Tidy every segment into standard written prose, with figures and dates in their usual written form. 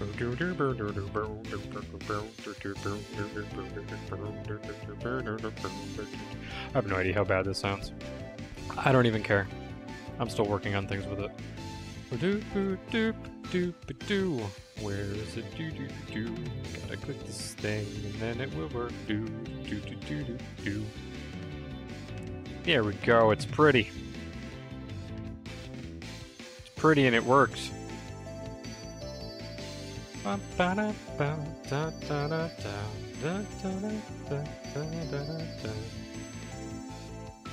I have no idea how bad this sounds. I don't even care. I'm still working on things with it. Where is it? Gotta click this thing and then it will work. There we go, it's pretty. It's pretty and it works.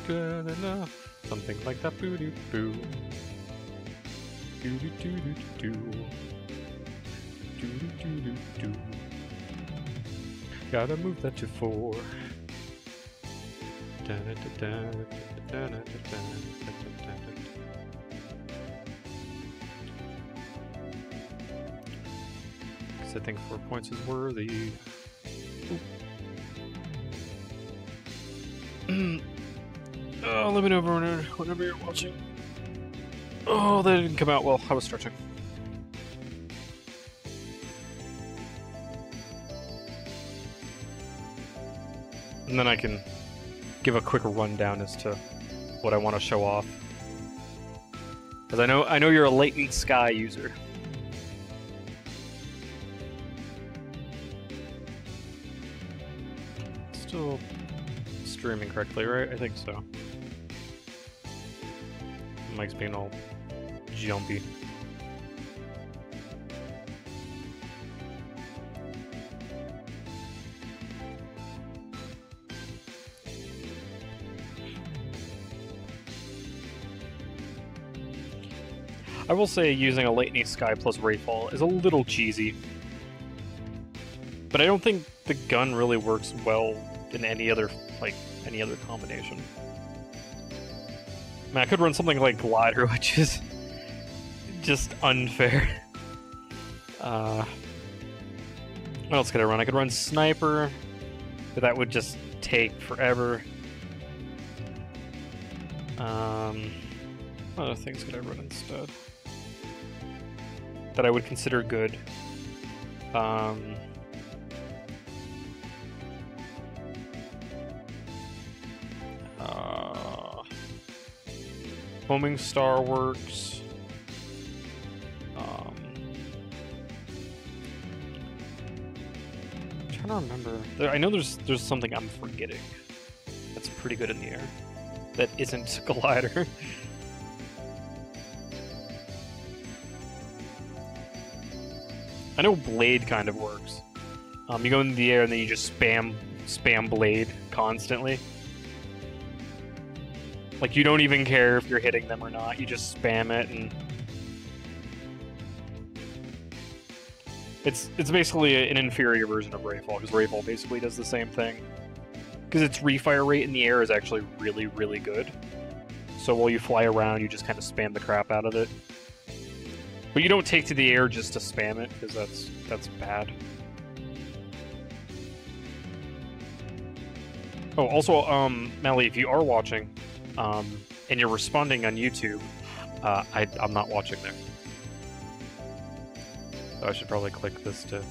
Good enough. Something like that. Boo doo boo. Doo doo doo doo doo. Doo doo doo doo doo. Gotta move that to 4. I think 4 points is worthy. Oh, let me know whenever you're watching. Oh, that didn't come out well. I was stretching. And then I can give a quick rundown as to what I want to show off. Because I know you're a Latent Sky user. Still streaming correctly, right? I think so. Mike's being all jumpy. I will say using a Latent Sky plus Rayfall is a little cheesy. But I don't think the gun really works well in any other combination. I mean, I could run something like Glider, which is just unfair. What else could I run? I could run Sniper, but that would just take forever. What other things could I run instead that I would consider good? Homing Star works. I'm trying to remember. I know there's something I'm forgetting that's pretty good in the air that isn't Glider. I know Blade kind of works. You go into the air and then you just spam Blade constantly. Like, you don't even care if you're hitting them or not, you just spam it, and it's basically an inferior version of Rayfall, because Rayfall basically does the same thing. Because its refire rate in the air is actually really, really good. So while you fly around, you just kind of spam the crap out of it. But you don't take to the air just to spam it, because that's bad. Oh, also, Melly, if you are watching, and you're responding on YouTube, I'm not watching there. So I should probably click this to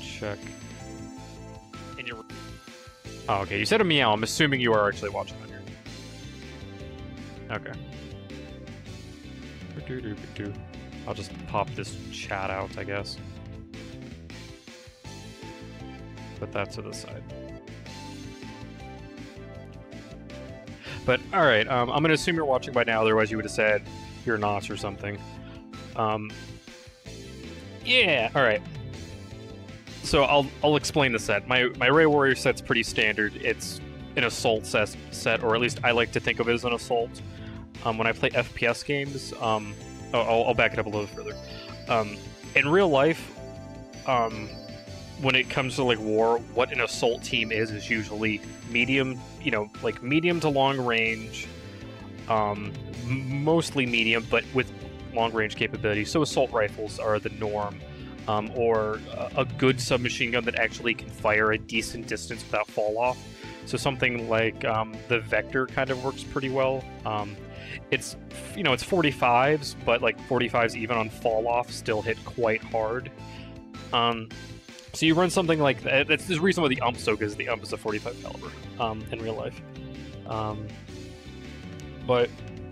check. And you're... Oh, okay, you said a meow. I'm assuming you are actually watching on here. Okay. I'll just pop this chat out, I guess. Put that to the side. But, alright, I'm gonna assume you're watching by now, otherwise you would have said you're not or something. Yeah, alright. So I'll explain the set. My Ray Warrior set's pretty standard. It's an assault set, or at least I like to think of it as an assault. When I play FPS games, I'll back it up a little further. In real life, when it comes to like war, what an assault team is usually medium, like medium to long range, mostly medium, but with long range capabilities. So assault rifles are the norm, or a good submachine gun that actually can fire a decent distance without fall off. So something like the Vector kind of works pretty well. It's, you know, it's 45s, but like 45s even on fall off still hit quite hard. So you run something like that. That's the reason why the ump's so good, is the ump is a 45 caliber in real life. But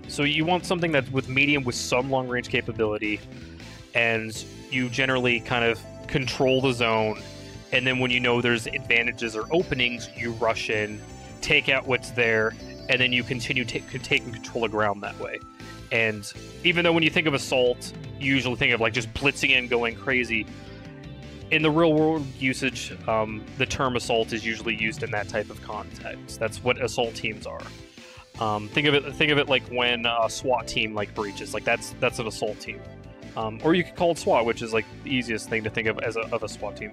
so you want something that's with medium with some long range capability, and you generally kind of control the zone. And then when you know there's advantages or openings, you rush in, take out what's there, and then you continue taking control of ground that way. And even though when you think of assault, you usually think of like just blitzing in, going crazy. In the real world usage, the term assault is usually used in that type of context. That's what assault teams are. Think of it like when a SWAT team like breaches, like that's an assault team. Or you could call it SWAT, which is like the easiest thing to think of as a SWAT team.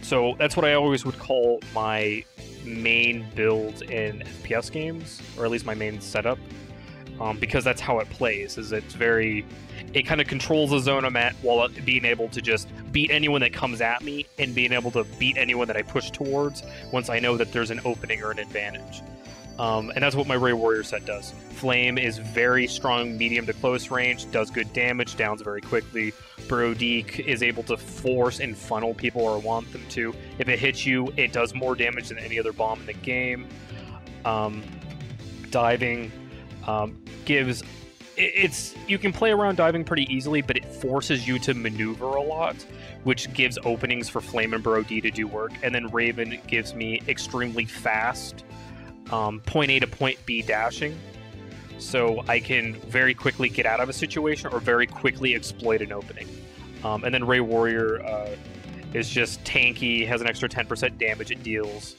So that's what I always would call my main build in FPS games, or at least my main setup, because that's how it plays. It kind of controls the zone I'm at while being able to just beat anyone that comes at me and being able to beat anyone that I push towards once I know that there's an opening or an advantage. And that's what my Ray Warrior set does. Flame is very strong medium to close range, does good damage, downs very quickly. Brodique is able to force and funnel people or want them to. If it hits you, it does more damage than any other bomb in the game. Diving gives... you can play around diving pretty easily, but it forces you to maneuver a lot, which gives openings for Flame and Brody to do work. And then Raven gives me extremely fast point A to point B dashing, so I can very quickly get out of a situation or very quickly exploit an opening. And then Ray Warrior is just tanky, has an extra 10% damage it deals.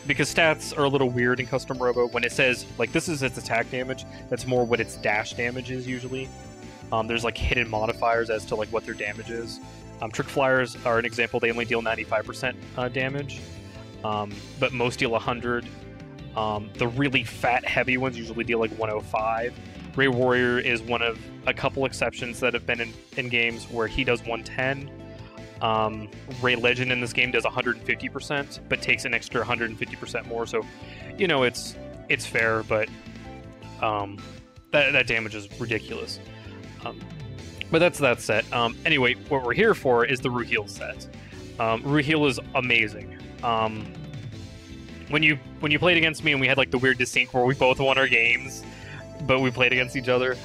Because stats are a little weird in Custom Robo. When it says, like, this is its attack damage, that's more what its dash damage is usually. There's, like, hidden modifiers as to, like, what their damage is. Trick Flyers are an example. They only deal 95% damage, but most deal 100. The really fat, heavy ones usually deal, like, 105. Ray Warrior is one of a couple exceptions that have been in games where he does 110. Ray Legend in this game does 150%, but takes an extra 150% more. So, you know, it's fair, but that damage is ridiculous. But that's that set. Anyway, what we're here for is the Ruheel set. Ruheel is amazing. When you played against me and we had like the weird desync where we both won our games, but we played against each other.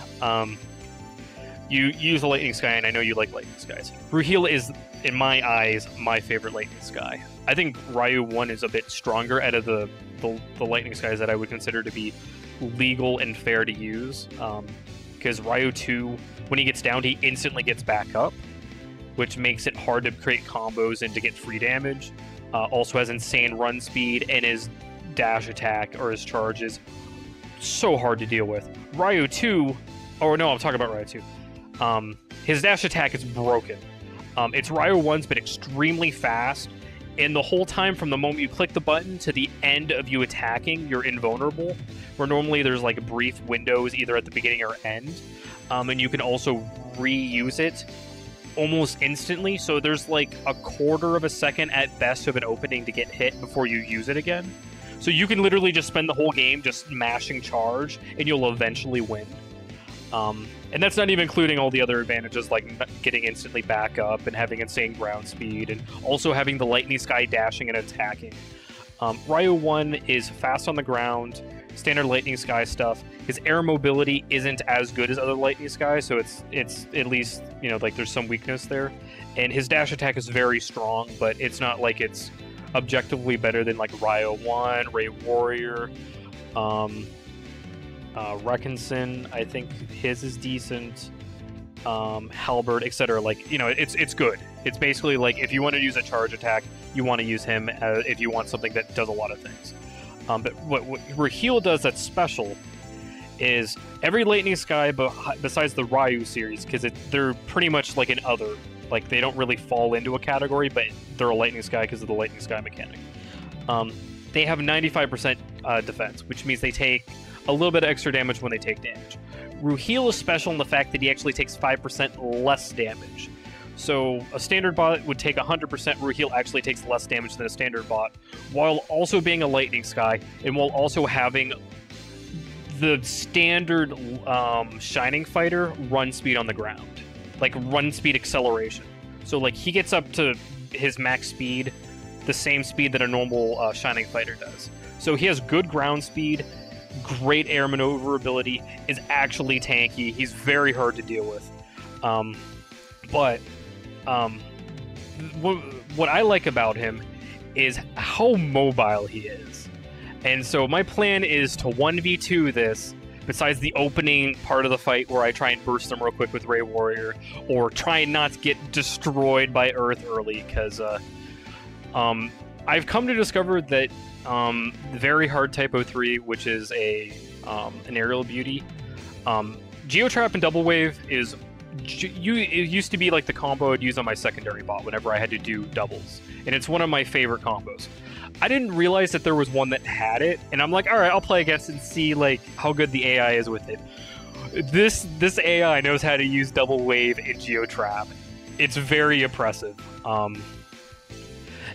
You use a Lightning Sky, and I know you like Lightning Skies. Ruheel is, in my eyes, my favorite Lightning Sky. I think Ryu 1 is a bit stronger out of the Lightning Skies that I would consider to be legal and fair to use. Because Ryu 2, when he gets downed, he instantly gets back up, which makes it hard to create combos and to get free damage. Also has insane run speed, and his dash attack, or his charge, is so hard to deal with. Ryu 2... Oh, no, I'm talking about Ryu 2. His dash attack is broken. It's Ryu 1's, but extremely fast, and the whole time from the moment you click the button to the end of you attacking, you're invulnerable, where normally there's like brief windows either at the beginning or end, and you can also reuse it almost instantly, so there's like a quarter of a second at best of an opening to get hit before you use it again. So you can literally just spend the whole game just mashing charge, and you'll eventually win. And that's not even including all the other advantages like getting instantly back up and having insane ground speed, and also having the Lightning Sky dashing and attacking. Ryu 1 is fast on the ground, standard Lightning Sky stuff. His air mobility isn't as good as other Lightning Sky, so it's at least, you know, like there's some weakness there. And his dash attack is very strong, but it's not like it's objectively better than like Ryu 1, Ray Warrior, Reckonson, I think his is decent, Halberd, etc. Like, you know, it's good. It's basically like if you want to use a charge attack, you want to use him if you want something that does a lot of things. But what Ruheel does that's special is every Lightning Sky besides the Ryu series, because they're pretty much like an other. Like, they don't really fall into a category, but they're a Lightning Sky because of the Lightning Sky mechanic. They have 95% defense, which means they take a little bit of extra damage when they take damage. Ruheel is special in the fact that he actually takes 5% less damage. So a standard bot would take 100%, Ruheel actually takes less damage than a standard bot, while also being a Lightning Sky, and while also having the standard Shining Fighter run speed on the ground, like run speed acceleration. So like he gets up to his max speed, the same speed that a normal Shining Fighter does. So he has good ground speed, great air maneuverability, is actually tanky. He's very hard to deal with. But what I like about him is how mobile he is. And so my plan is to 1v2 this, besides the opening part of the fight where I try and burst them real quick with Ray Warrior, or try and not get destroyed by Earth early, because I've come to discover that very hard Typo 3, which is an aerial beauty, Geotrap and Double Wave is... It used to be like the combo I'd use on my secondary bot whenever I had to do doubles, and it's one of my favorite combos. I didn't realize that there was one that had it, and I'm like, all right, I'll play against it and see like how good the AI is with it. This AI knows how to use Double Wave and Geotrap. It's very impressive. And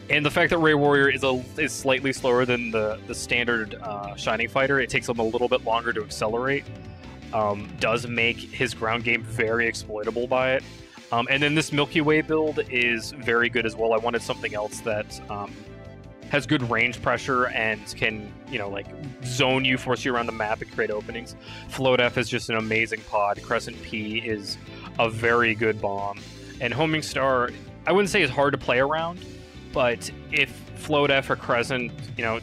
the fact that Ray Warrior is slightly slower than the standard Shining Fighter, it takes him a little bit longer to accelerate. Does make his ground game very exploitable by it. And then this Milky Way build is very good as well. I wanted something else that has good range pressure and can, like zone you, force you around the map and create openings. Float F is just an amazing pod. Crescent P is a very good bomb. And Homing Star, I wouldn't say is hard to play around, but if Float F or Crescent,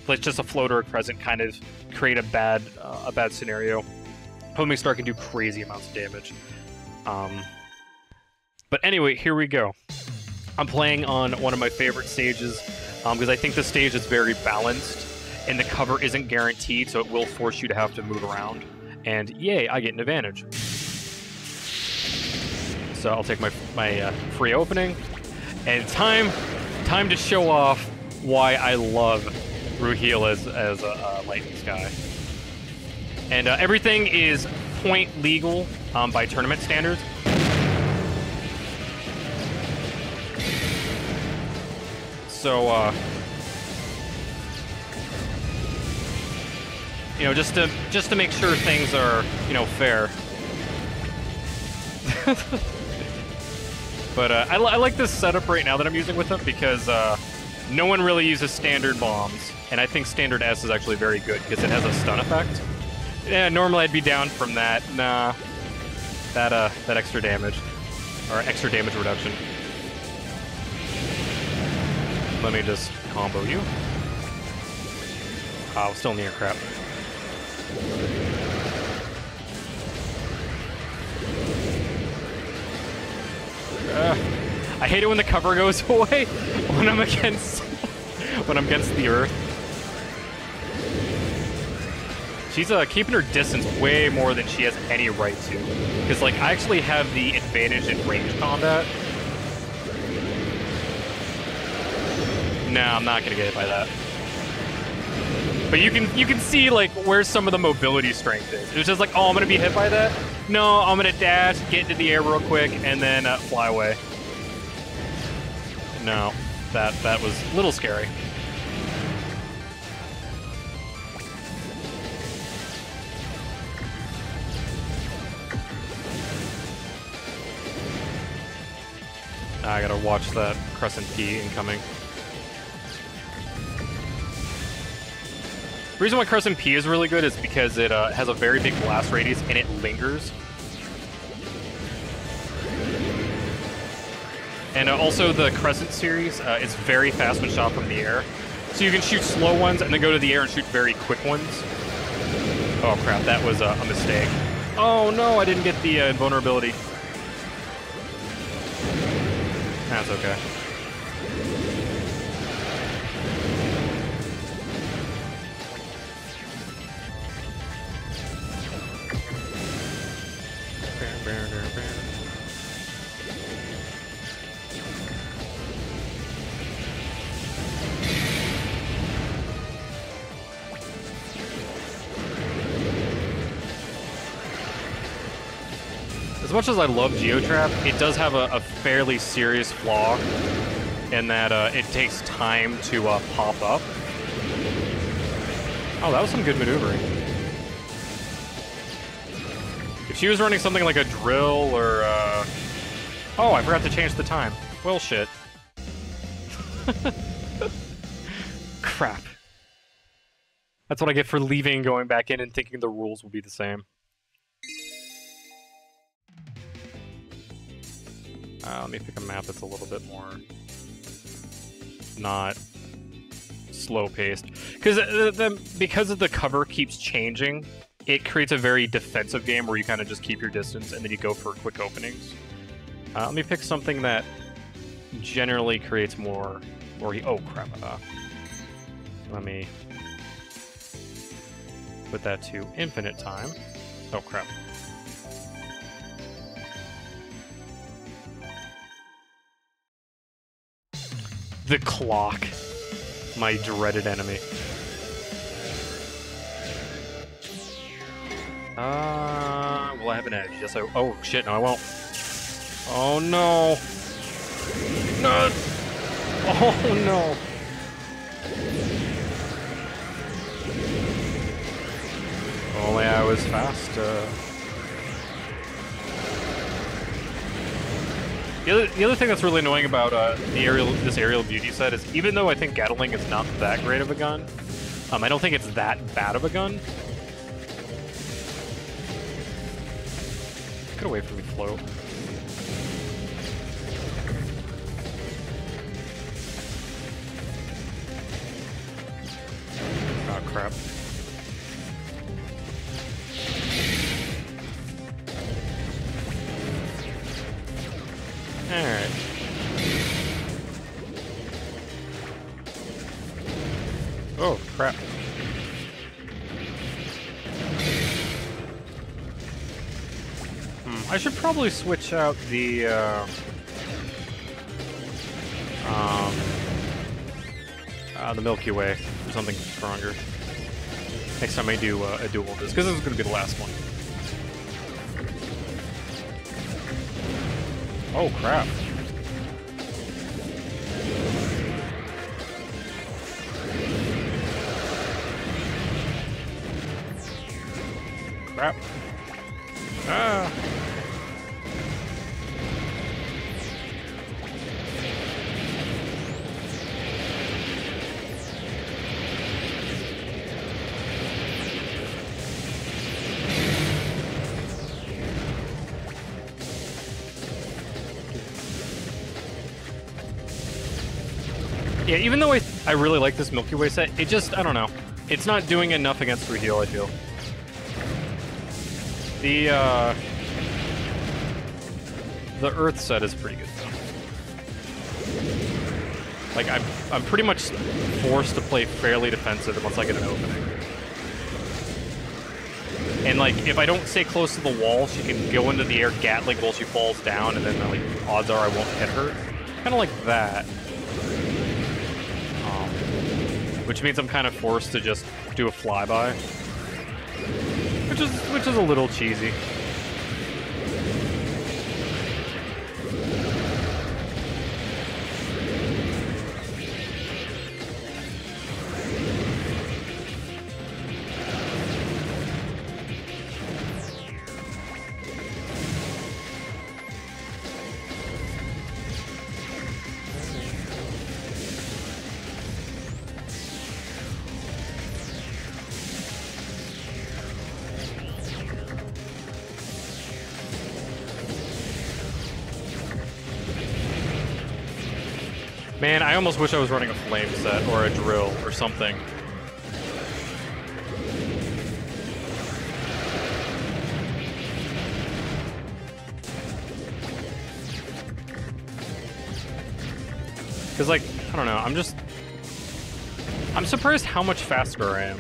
let's just a Float or a Crescent kind of create a bad scenario, Homing Star can do crazy amounts of damage. But anyway, here we go. I'm playing on one of my favorite stages because I think the stage is very balanced and the cover isn't guaranteed, so it will force you to have to move around. And yay, I get an advantage. So I'll take my free opening. And time to show off why I love Ruhil as a Lightning Sky. And everything is point legal by tournament standards. So, just to make sure things are, fair. But I like this setup right now that I'm using with them because no one really uses standard bombs, and I think standard S is actually very good because it has a stun effect. Yeah, normally I'd be down from that. Nah, that extra damage, or extra damage reduction. Let me just combo you. Oh, still near crap. I hate it when the cover goes away when I'm against the Earth. She's keeping her distance way more than she has any right to. Because, like, I actually have the advantage in range combat. No, I'm not gonna get hit by that. But you can see, like, where some of the mobility strength is. It was just like, oh, I'm gonna be hit by that? No, I'm gonna dash, get into the air real quick, and then fly away. No, that was a little scary. I gotta watch that Crescent P incoming. The reason why Crescent P is really good is because it has a very big blast radius and it lingers. And also the Crescent series is very fast when shot from the air. So you can shoot slow ones and then go to the air and shoot very quick ones. Oh crap, that was a mistake. Oh no, I didn't get the invulnerability. That's okay. As much as I love Geotrap, it does have a fairly serious flaw in that it takes time to pop up. Oh, that was some good maneuvering. If she was running something like a drill or, Oh, I forgot to change the time. Well, shit. Crap. That's what I get for leaving and going back in and thinking the rules will be the same. Let me pick a map that's a little bit more... not slow-paced. Because of the cover keeps changing, it creates a very defensive game where you kind of just keep your distance and then you go for quick openings. Let me pick something that generally creates more... oh, crap. Let me put that to infinite time. Oh, crap. The clock. My dreaded enemy. Will I have an edge? Yes, I... Oh, shit, no, I won't. Oh, no. No. Oh, no. Only I was faster. The other thing that's really annoying about this aerial beauty set is even though I think Gatling is not that great of a gun, I don't think it's that bad of a gun. Get away from me, float. Oh, crap. Alright. Oh, crap. I should probably switch out the, the Milky Way for something stronger. Next time I do a duel of this, because this is going to be the last one. Oh, crap. Crap. Ah. Yeah, even though I really like this Milky Way set, it just, I don't know. It's not doing enough against Reheal, I feel. The Earth set is pretty good, though. Like, I'm pretty much forced to play fairly defensive unless I get an opening. And, like, if I don't stay close to the wall, she can go into the air Gatling while she falls down, and then, like, odds are I won't hit her. Kind of like that. Which means I'm kind of forced to just do a flyby. Which is a little cheesy. Man, I almost wish I was running a flame set or a drill or something. Because, like, I don't know, I'm surprised how much faster I am.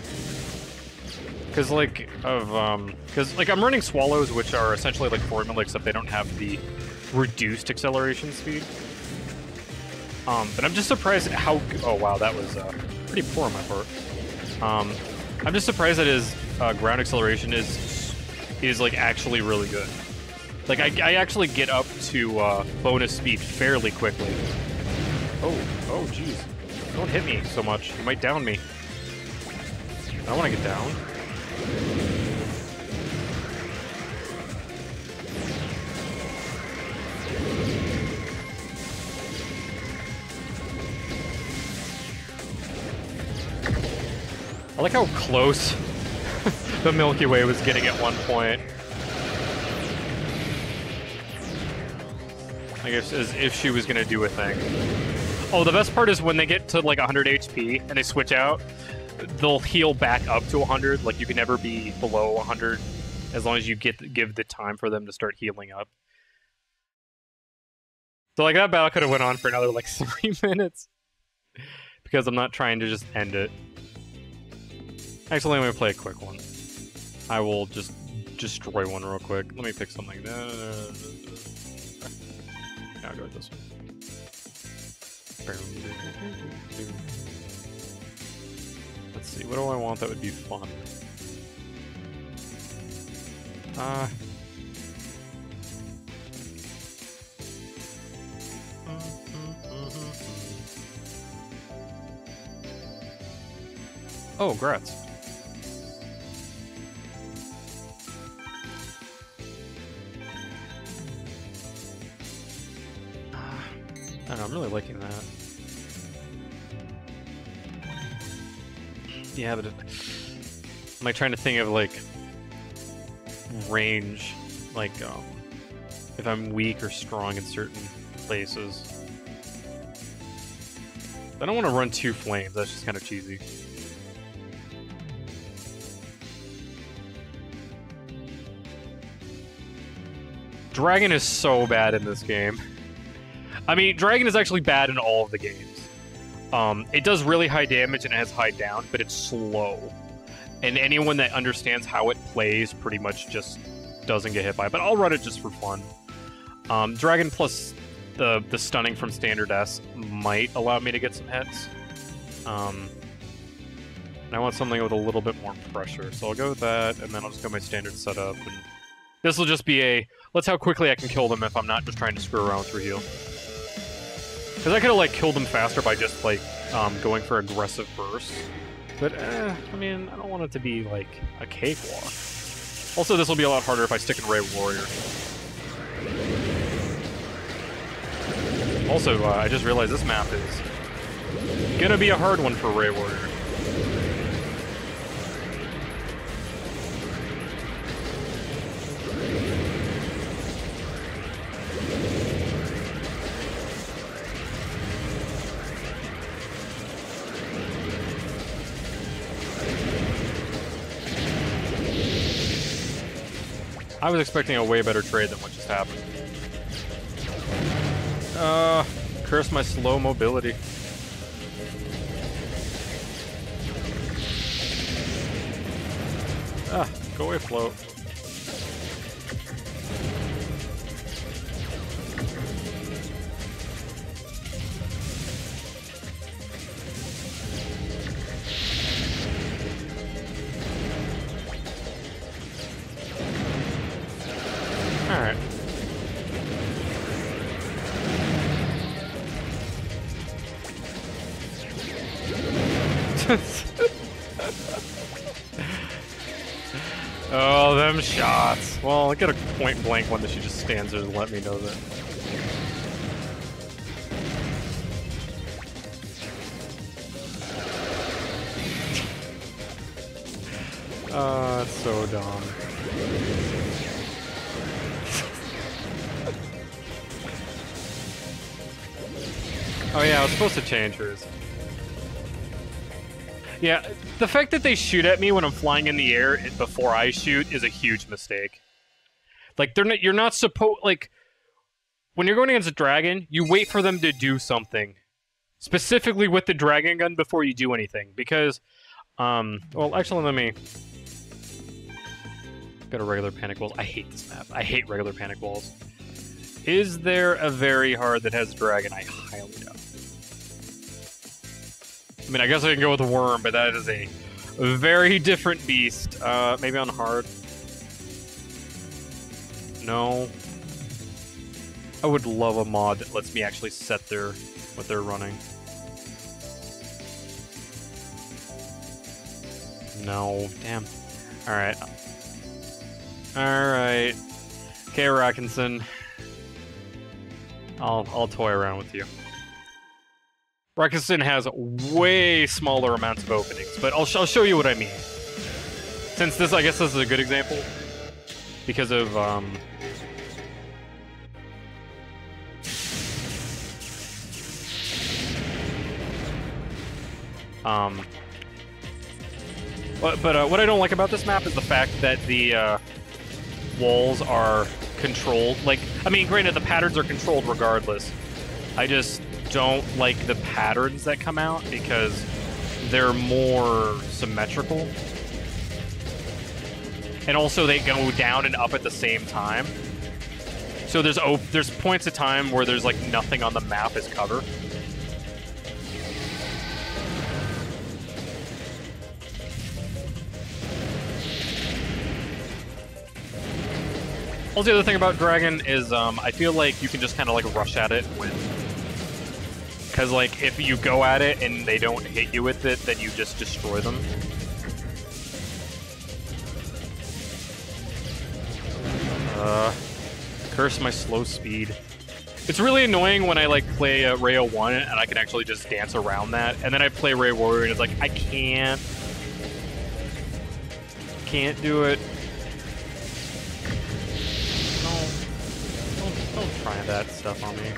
Because, like, I'm running Swallows, which are essentially like Formula, except they don't have the reduced acceleration speed. But I'm just surprised at how... Oh, wow, that was pretty poor on my part. I'm just surprised that his ground acceleration is like, actually really good. Like, I actually get up to bonus speed fairly quickly. Oh, jeez. Don't hit me so much. You might down me. I don't want to get down. I like how close the Milky Way was getting at one point. I guess as if she was gonna do a thing. Oh, the best part is when they get to like 100 HP and they switch out, they'll heal back up to 100. Like you can never be below 100 as long as you give the time for them to start healing up. So like that battle could have went on for another like 3 minutes because I'm not trying to just end it. Actually, I'm gonna play a quick one. I will just destroy one real quick. Let me pick something. Yeah, I'll go with this one. Let's see, what do I want that would be fun? Oh, grats. I don't know, I'm really liking that. Yeah, but I'm like trying to think of like range, like if I'm weak or strong in certain places. I don't want to run 2 flames, that's just kind of cheesy. Dragon is so bad in this game. I mean, Dragon is actually bad in all of the games. It does really high damage and it has high down, but it's slow. And anyone that understands how it plays pretty much just doesn't get hit by it. But I'll run it just for fun. Dragon plus the stunning from standard S might allow me to get some hits. And I want something with a little bit more pressure, so I'll go with that, and then I'll just go my standard setup. And this will just be a, let's how quickly I can kill them if I'm not just trying to screw around through heal. Because I could have, like, killed them faster by just, like, going for aggressive bursts. But, I mean, I don't want it to be, like, a cakewalk. Also, this will be a lot harder if I stick in Ray Warrior. Also, I just realized this map is gonna be a hard one for Ray Warrior. I was expecting a way better trade than what just happened. Curse my slow mobility. Go away, float. Alright. Oh, them shots. Well, I get a point blank one that she just stands there to let me know that. It's so dumb. Oh yeah, I was supposed to change hers. Yeah, the fact that they shoot at me when I'm flying in the air before I shoot is a huge mistake. Like, you're not supposed, like, when you're going against a dragon, you wait for them to do something. Specifically with the dragon gun before you do anything. Because, well, actually, let me... Got a regular panic walls. I hate this map. I hate regular panic walls. Is there a very hard that has dragon? I highly doubt. I mean, I guess I can go with a worm, but that is a very different beast. Maybe on hard. No. I would love a mod that lets me actually set what they're running. No, damn. Alright. Alright. Okay, Rockinson. I'll toy around with you. Rakuten has way smaller amounts of openings, but I'll show you what I mean. Since this, I guess this is a good example. Because of, But what I don't like about this map is the fact that the walls are controlled. Like, I mean, granted, the patterns are controlled regardless. I just don't like the patterns that come out because they're more symmetrical. And also they go down and up at the same time. So there's points of time where there's like nothing on the map is cover. Also, the other thing about Dragon is I feel like you can just kind of like rush at it with... Because like if you go at it and they don't hit you with it, then you just destroy them. Curse my slow speed. It's really annoying when I like play Rayo 1 and I can actually just dance around that, and then I play Ray Warrior and it's like, I can't do it. Don't try that stuff on me.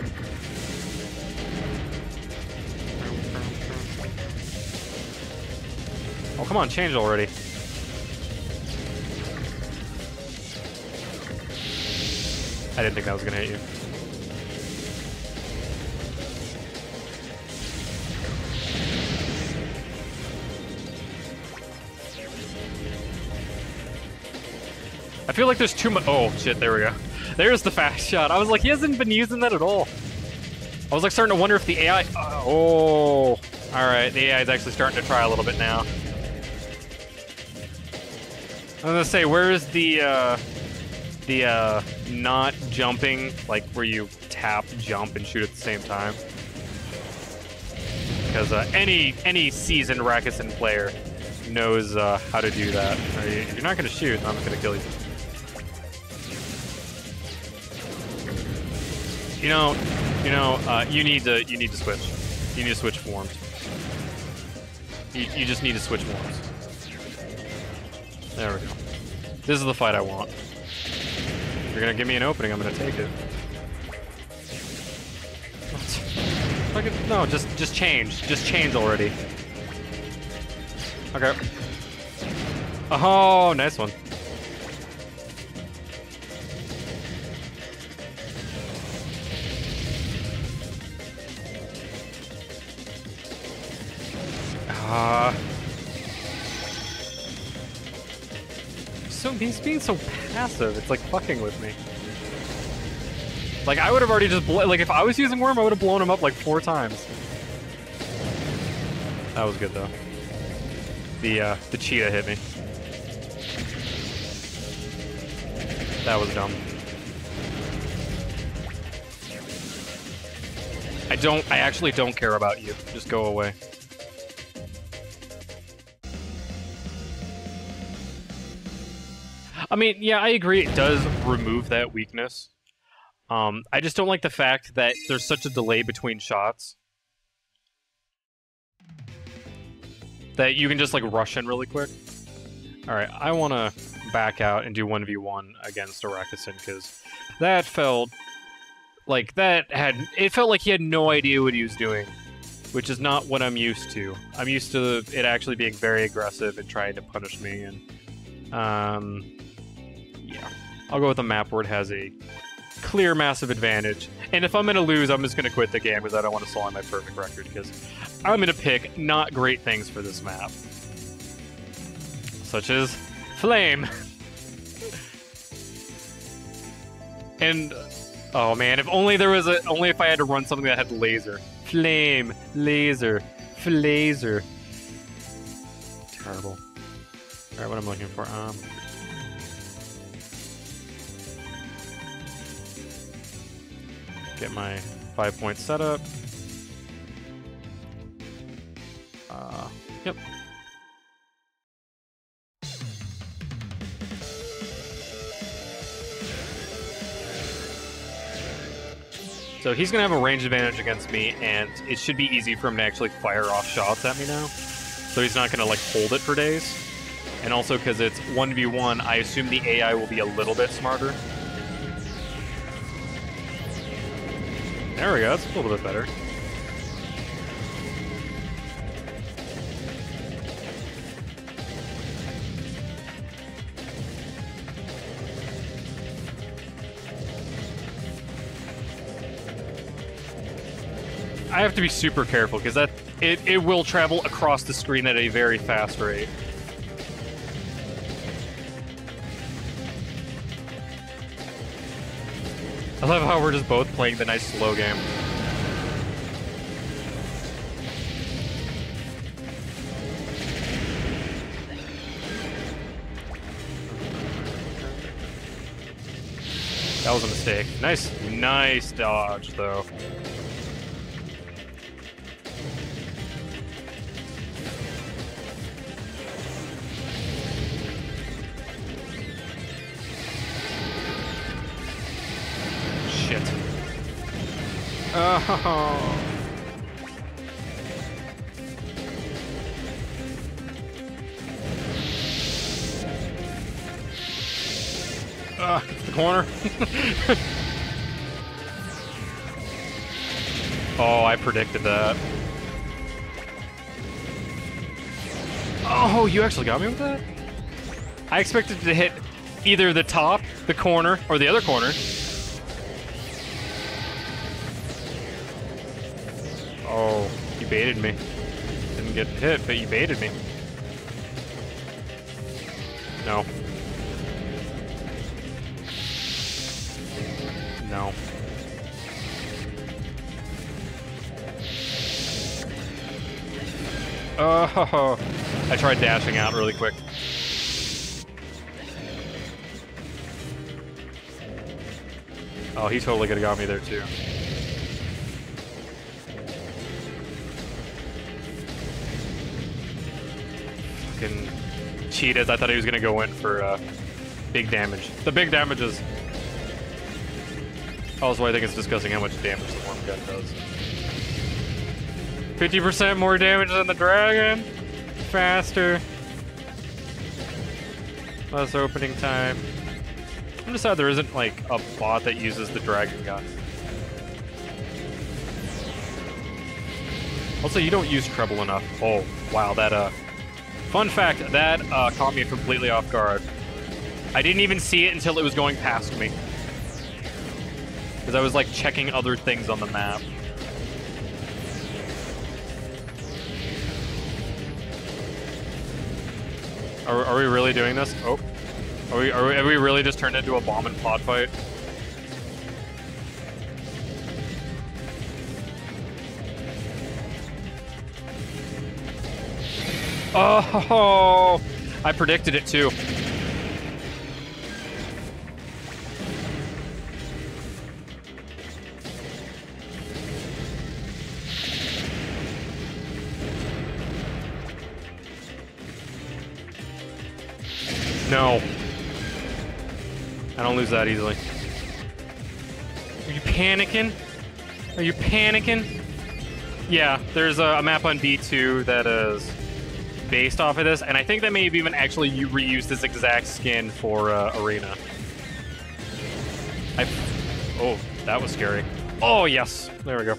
Oh, come on, change already. I didn't think that was gonna hit you. I feel like there's too much. Oh shit, there we go. There's the fast shot. I was like, he hasn't been using that at all. I was like starting to wonder if the AI... Oh, alright, the AI is actually starting to try a little bit now. I was gonna say, where is the not jumping, like where you tap, jump, and shoot at the same time? Because any seasoned Rakuten player knows how to do that. If you're not gonna shoot, I'm gonna kill you. You need to switch. You need to switch forms. You just need to switch forms. There we go. This is the fight I want. If you're gonna give me an opening, I'm gonna take it. No, just change. Just change already. Okay. Oh, nice one. He's being so passive. It's like fucking with me. Like I would have already just like if I was using Worm, I would have blown him up like 4 times. That was good though. The cheetah hit me. That was dumb. I actually don't care about you. Just go away. I mean, yeah, I agree. It does remove that weakness. I just don't like the fact that there's such a delay between shots that you can just like rush in really quick. All right, I want to back out and do 1v1 against a Rakuten because that felt like it felt like he had no idea what he was doing, which is not what I'm used to. I'm used to it actually being very aggressive and trying to punish me, and yeah, I'll go with a map where it has a clear massive advantage. And if I'm gonna lose, I'm just gonna quit the game because I don't want to sully my perfect record, because I'm gonna pick not great things for this map. Such as Flame. And oh man, if only there was only if I had to run something that had laser. Flame, laser, flazer. Terrible. Alright, what I'm looking for, get my 5-point setup. Yep. So he's going to have a range advantage against me, and it should be easy for him to actually fire off shots at me now. So he's not going to, like, hold it for days. And also because it's 1v1, I assume the AI will be a little bit smarter. There we go, that's a little bit better. I have to be super careful because it will travel across the screen at a very fast rate. I love how we're just both playing the nice slow game. That was a mistake. Nice dodge, though. Shit. Oh. The corner. Oh, I predicted that. Oh, you actually got me with that? I expected to hit either the top, the corner, or the other corner. Oh, you baited me. Didn't get hit, but you baited me. No. No. Oh, I tried dashing out really quick. Oh, he totally could have got me there too. Fucking cheated. I thought he was gonna go in for big damage. The big damages. Also, I think it's disgusting how much damage the worm gun does. 50% more damage than the dragon. Faster. Less opening time. I'm just sad there isn't like a bot that uses the dragon gun. Also, you don't use treble enough. Oh, wow, that fun fact, that caught me completely off guard. I didn't even see it until it was going past me. Because I was like checking other things on the map. Are we really doing this? Oh. Have we really just turned into a bomb and pod fight? Oh! I predicted it too. No. I don't lose that easily. Are you panicking? Are you panicking? Yeah, there's a map on B2 that is based off of this, and I think they may have even actually reused this exact skin for Arena. Oh, that was scary. Oh, yes. There we go.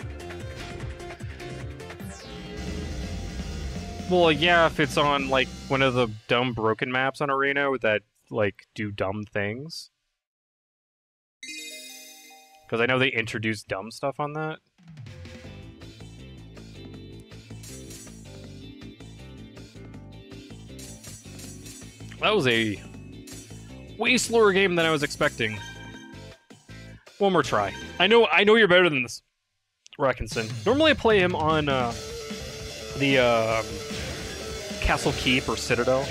Well, yeah, if it's on, like, one of the dumb broken maps on Arena that, like, do dumb things. Because I know they introduced dumb stuff on that. That was a way slower game than I was expecting. One more try. I know you're better than this, Rackinson. Normally I play him on, the, Castle Keep or Citadel.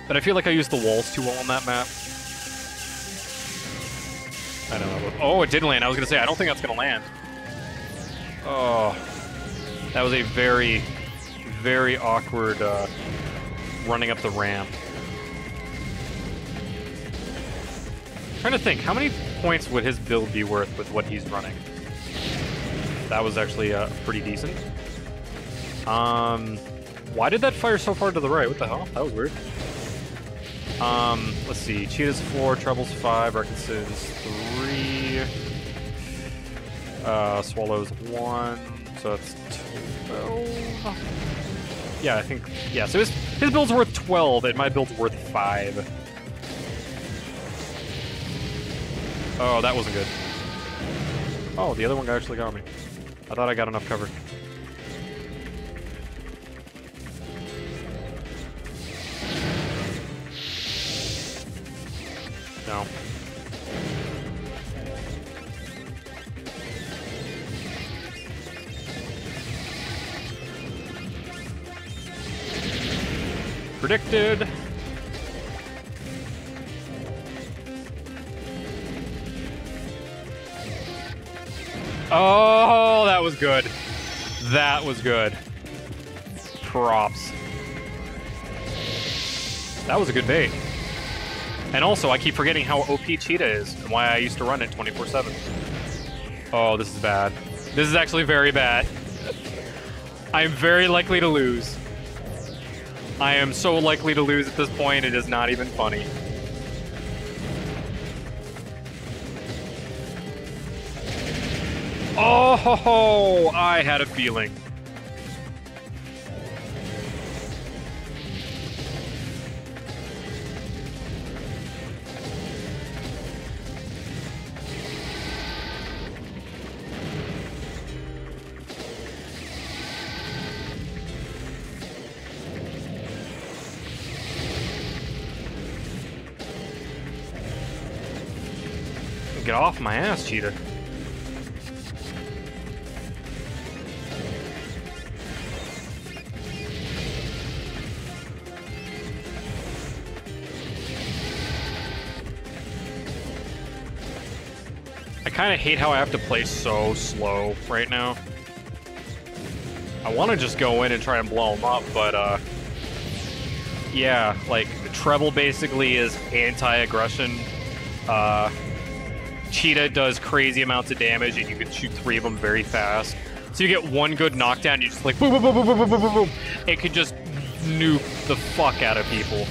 But I feel like I used the walls too well on that map. I don't know. Oh, it did land. I was going to say, I don't think that's going to land. Oh. That was a very, very awkward running up the ramp. Trying to think, how many points would his build be worth with what he's running? That was actually pretty decent. Why did that fire so far to the right? What the hell? That was weird. Let's see. Cheetah's 4, Treble's 5, Reckonson's 3, Swallow's 1, so that's 12. Yeah, I think, yeah, so his build's worth 12, and my build's worth 5. Oh, that wasn't good. Oh, the other one actually got me. I thought I got enough cover. No. Predicted. Oh, that was good. That was good. Props. That was a good bait. And also, I keep forgetting how OP Cheetah is and why I used to run it 24/7. Oh, this is bad. This is actually very bad. I'm very likely to lose. I am so likely to lose at this point, it is not even funny. Oh, I had a feeling. Get off my ass, Cheetah. I kind of hate how I have to play so slow right now. I want to just go in and try and blow them up, but yeah, like Treble basically is anti-aggression. Cheetah does crazy amounts of damage, and you can shoot 3 of them very fast. So you get one good knockdown, you just like boom, boom, boom, boom, boom, boom, boom, boom. It could just nuke the fuck out of people.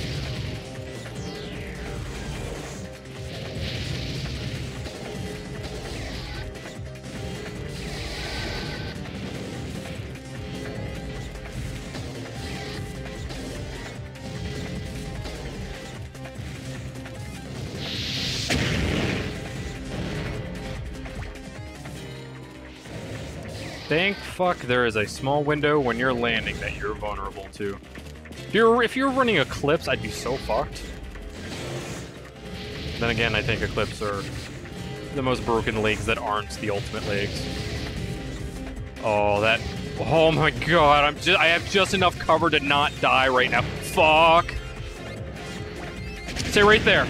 Thank fuck there is a small window when you're landing that you're vulnerable to. If you're running Eclipse, I'd be so fucked. Then again, I think Eclipse are the most broken legs that aren't the ultimate legs. Oh, that... Oh my god, I have just enough cover to not die right now. Fuck! Stay right there.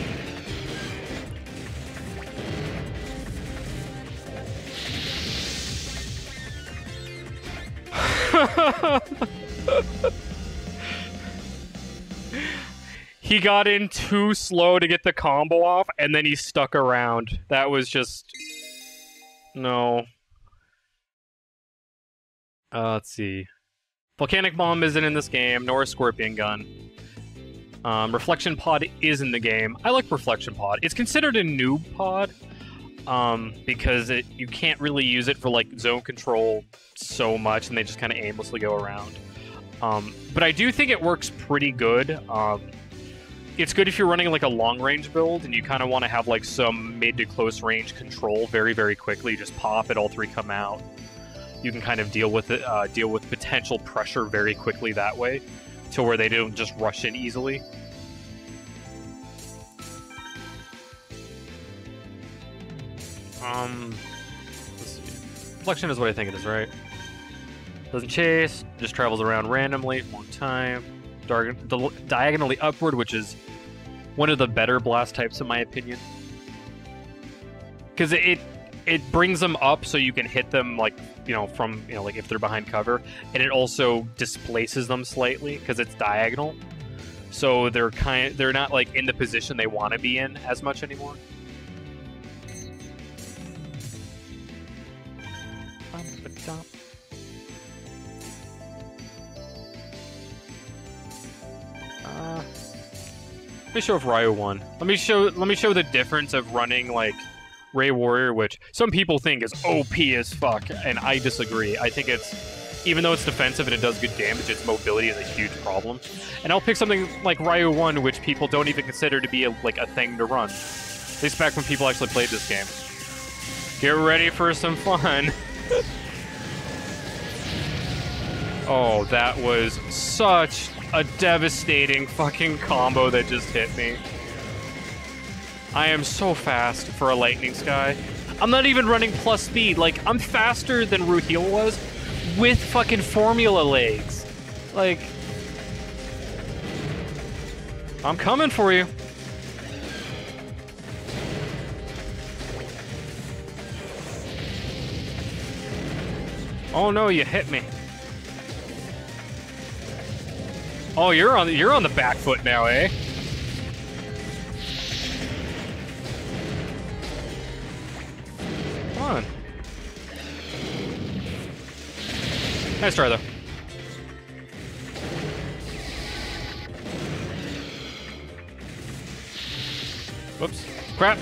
He got in too slow to get the combo off, and then he stuck around. That was just... No. Let's see. Volcanic Bomb isn't in this game, nor a Scorpion Gun. Reflection Pod is in the game. I like Reflection Pod. It's considered a noob pod, because you can't really use it for, like, zone control so much, and they just kind of aimlessly go around. But I do think it works pretty good. It's good if you're running, like, a long-range build, and you kind of want to have, like, some mid to close range control very, very quickly. Just pop it, all 3 come out. You can kind of deal with it, deal with potential pressure very quickly that way, to where they don't just rush in easily. Let's see. Reflection is what I think it is, right? Doesn't chase, just travels around randomly, one time. Diagonally upward, which is one of the better blast types in my opinion. Because it brings them up so you can hit them, like, you know, from, you know, like if they're behind cover, and it also displaces them slightly because it's diagonal. So they're not like in the position they want to be in as much anymore. Let me show if Ryu won. Let me show the difference of running like Ray Warrior, which some people think is OP as fuck, and I disagree. I think it's, even though it's defensive and it does good damage, its mobility is a huge problem. And I'll pick something like Ryu 1, which people don't even consider to be like a thing to run. At least back when people actually played this game. Get ready for some fun. Oh, that was such a devastating fucking combo that just hit me. I am so fast for a Lightning Sky. I'm not even running plus speed. Like, I'm faster than Ruhiel was with fucking formula legs. Like, I'm coming for you. Oh no, you hit me. Oh, you're on the back foot now, eh? Come on. Nice try, though. Whoops. Crap.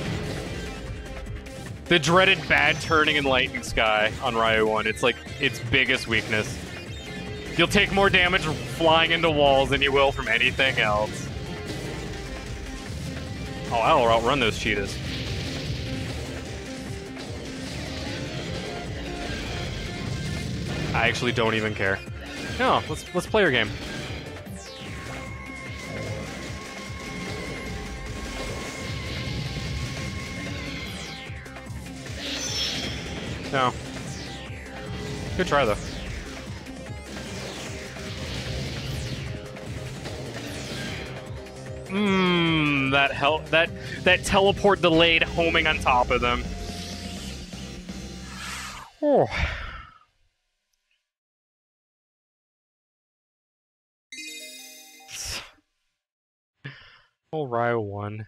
The dreaded bad turning in Lightning Sky on Ryu 1. It's like its biggest weakness. You'll take more damage flying into walls than you will from anything else. Oh, I'll outrun those cheetahs. I actually don't even care. No, let's play your game. No. Good try, though. That teleport delayed homing on top of them. Oh. Oh, Ryu 1.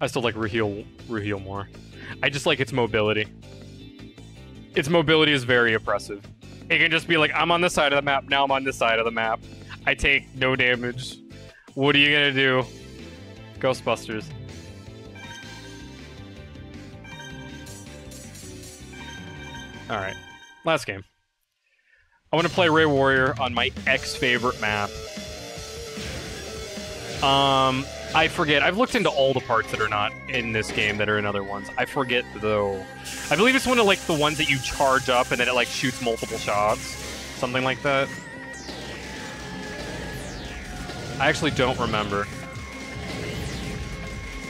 I still like Ruhiel more. I just like its mobility. Its mobility is very oppressive. It can just be like, I'm on this side of the map, now I'm on this side of the map. I take no damage. What are you gonna do? Ghostbusters. Alright. Last game. I want to play Ray Warrior on my ex-favorite map. I forget. I've looked into all the parts that are not in this game that are in other ones. I forget, though. I believe it's one of, like, the ones that you charge up and then it, like, shoots multiple shots. Something like that. I actually don't remember.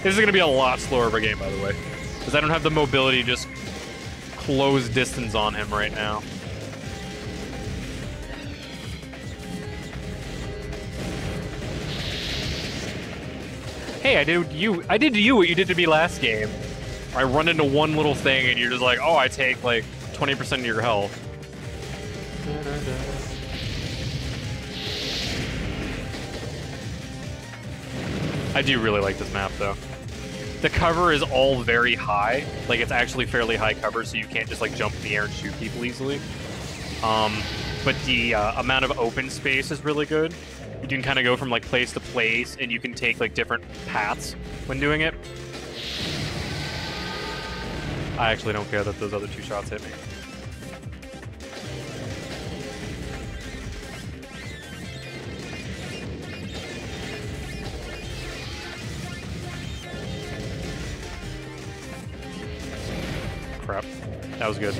This is going to be a lot slower of a game, by the way. Because I don't have the mobility to just close distance on him right now. Hey, I did to you what you did to me last game. I run into one little thing and you're just like, oh, I take like 20% of your health. I do really like this map, though. The cover is all very high. Like, it's actually fairly high cover, so you can't just, like, jump in the air and shoot people easily. But the amount of open space is really good. You can kind of go from, like, place to place, and you can take, like, different paths when doing it. I actually don't care that those other two shots hit me. Crap. That was good.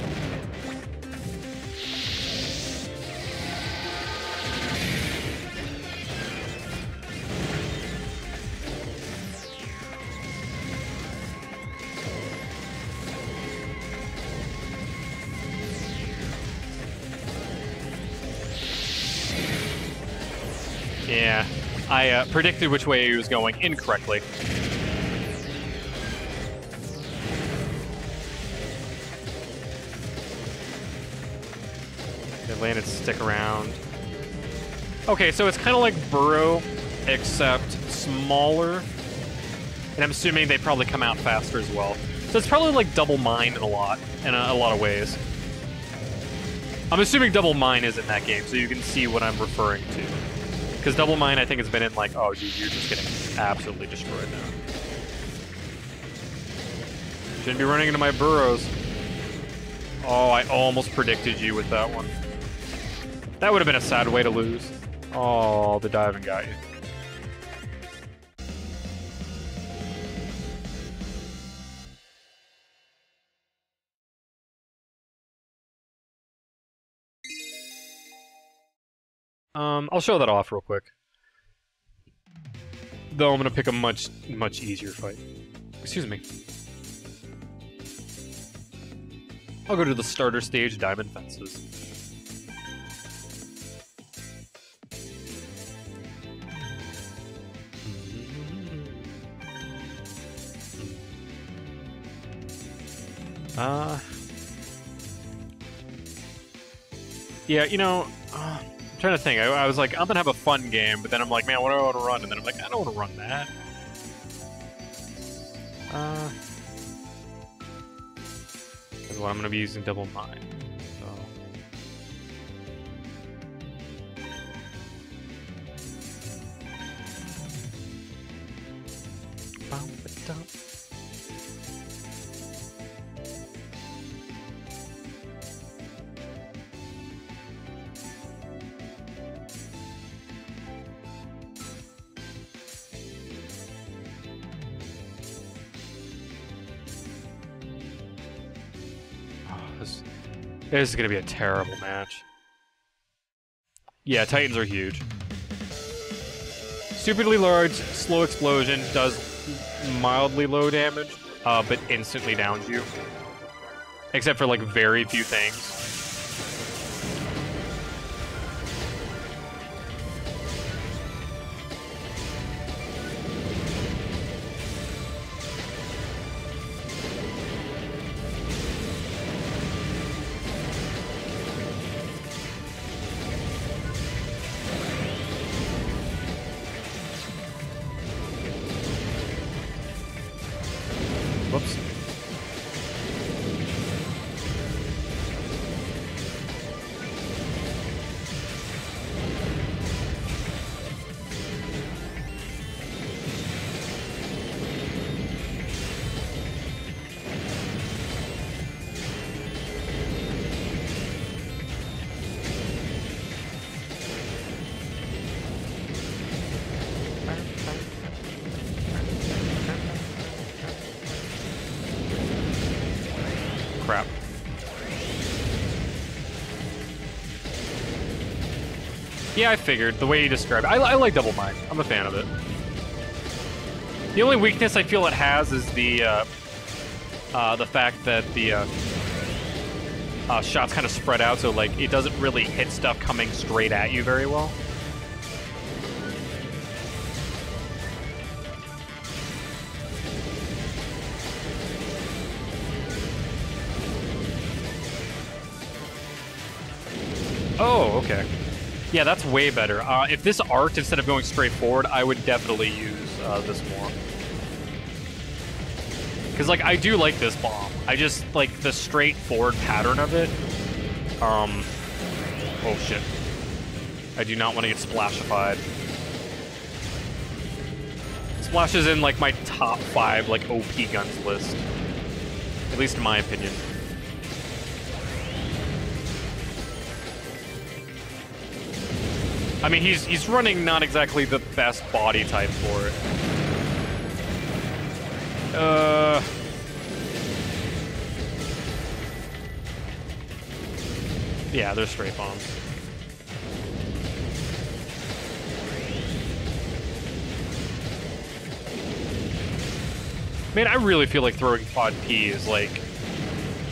Yeah, I predicted which way he was going incorrectly. They landed stick around. Okay, so it's kind of like Burrow, except smaller. And I'm assuming they probably come out faster as well. So it's probably like double mine in a lot of ways. I'm assuming Double Mine is in that game, so you can see what I'm referring to. Because Double Mine, I think, has been in like, oh, dude, you're just getting absolutely destroyed now. Shouldn't be running into my burrows. Oh, I almost predicted you with that one. That would have been a sad way to lose. Oh, the diving got you. I'll show that off real quick. Though I'm gonna pick a much easier fight. Excuse me. I'll go to the starter stage, Diamond Fences. Yeah, you know, I'm trying to think. I was like, I'm gonna have a fun game, but then I'm like, man, what do I want to run? And then I'm like, I don't want to run that. Is what I'm gonna be using Double Mine. So. This is going to be a terrible match. Yeah, Titans are huge. Stupidly large, slow explosion, does mildly low damage, but instantly downs you. Except for, like, very few things. Whoops. Crap. Yeah, I figured. The way you described it. I like Double Mine. I'm a fan of it. The only weakness I feel it has is the fact that the shots kind of spread out, so like it doesn't really hit stuff coming straight at you very well. Oh, okay. Yeah, that's way better. If this arced instead of going straight forward, I would definitely use this more. Because, like, I do like this bomb. I just, like, the straightforward pattern of it. Oh, shit. I do not want to get splashified. Splash is in, like, my top 5, like, OP guns list. At least in my opinion. I mean, he's running not exactly the best body type for it. Yeah, they're straight bombs. Man, I really feel like throwing Pod P is like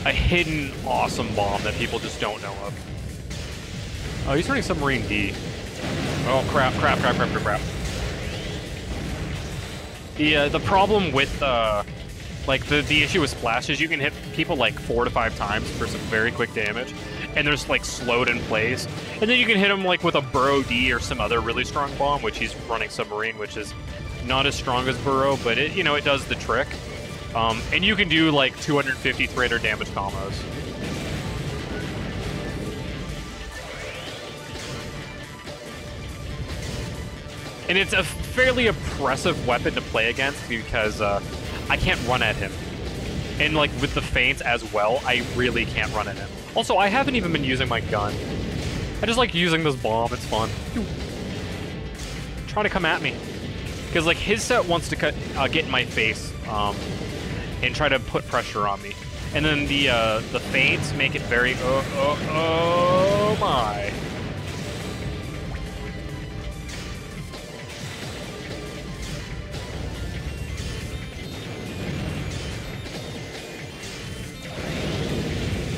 a hidden awesome bomb that people just don't know of. Oh, he's running Submarine D. Oh, crap. The problem with, like, the issue with Splash is you can hit people, like, 4 to 5 times for some very quick damage, and they're just, like, slowed in place. And then you can hit them, like, with a Burrow D or some other really strong bomb, which he's running Submarine, which is not as strong as Burrow, but, it, you know, it does the trick. And you can do, like, 250, 300 damage combos. And it's a fairly oppressive weapon to play against because I can't run at him. And like with the feints as well, I really can't run at him. Also, I haven't even been using my gun. I just like using this bomb, it's fun. Trying to come at me. Because like his set wants to get in my face and try to put pressure on me. And then the feints make it very, oh my.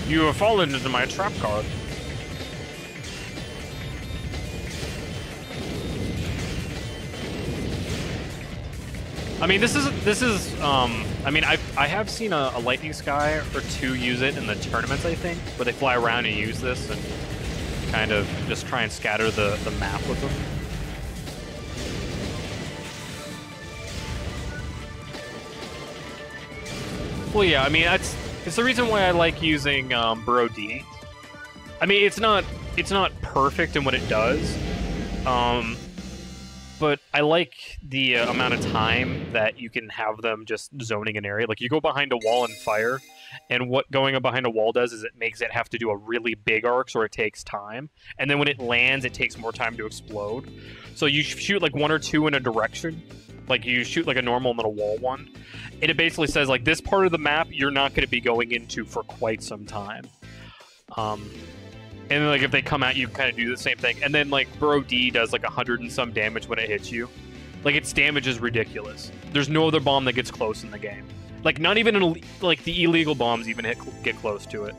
You have fallen into my trap card. I mean, this is I mean, I have seen a Lightning Sky or two use it in the tournaments, I think, where they fly around and use this and kind of just try and scatter the map with them. Well, yeah, I mean, it's the reason why I like using Burrow D. I mean, it's not perfect in what it does, but I like the amount of time that you can have them just zoning an area. Like, you go behind a wall and fire, and what going behind a wall does is it makes it have to do a really big arc, so it takes time. And then when it lands, it takes more time to explode. So you shoot like one or two in a direction. Like, you shoot like a normal and then a wall one. And it basically says, like, this part of the map you're not going to be going into for quite some time. And then, like, if they come at you, kind of do the same thing. And then, like, Burrow D does, like, 100 and some damage when it hits you. Like, its damage is ridiculous. There's no other bomb that gets close in the game. Like, not even, like, the illegal bombs even get close to it.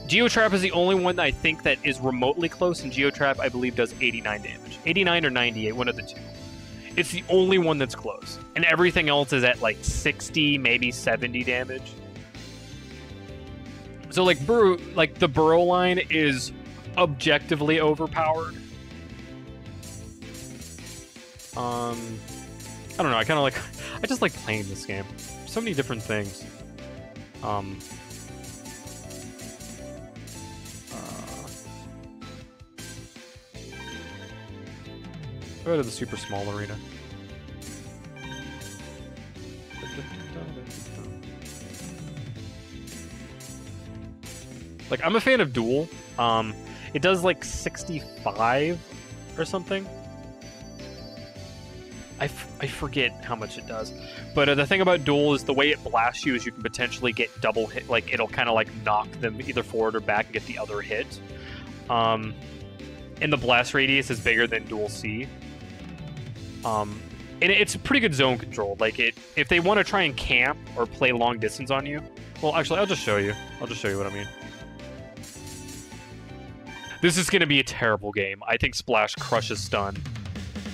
Geotrap is the only one that I think that is remotely close, and Geotrap, I believe, does 89 damage. 89 or 98, one of the two. It's the only one that's close. And everything else is at, like, 60, maybe 70 damage. So, like, the Burrow line is objectively overpowered. I don't know, I just like playing this game. So many different things. Go to the super small arena. Like, I'm a fan of Duel. It does like 65 or something. I forget how much it does. But the thing about Duel is the way it blasts you is you can potentially get double hit. Like, it'll kind of like knock them either forward or back and get the other hit. And the blast radius is bigger than Duel C. And it's a pretty good zone control. Like, if they want to try and camp or play long distance on you... Well, actually, I'll just show you. I'll just show you what I mean. This is going to be a terrible game. I think Splash crushes stun.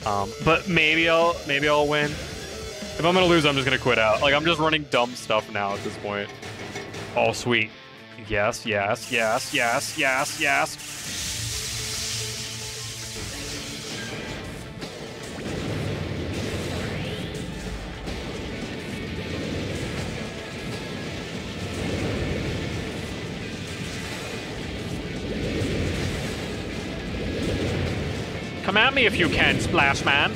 But maybe I'll win. If I'm going to lose, I'm just going to quit out. Like, I'm just running dumb stuff now at this point. Oh, sweet. Yes, yes, yes, yes, yes, yes. Come at me if you can, Splash Man.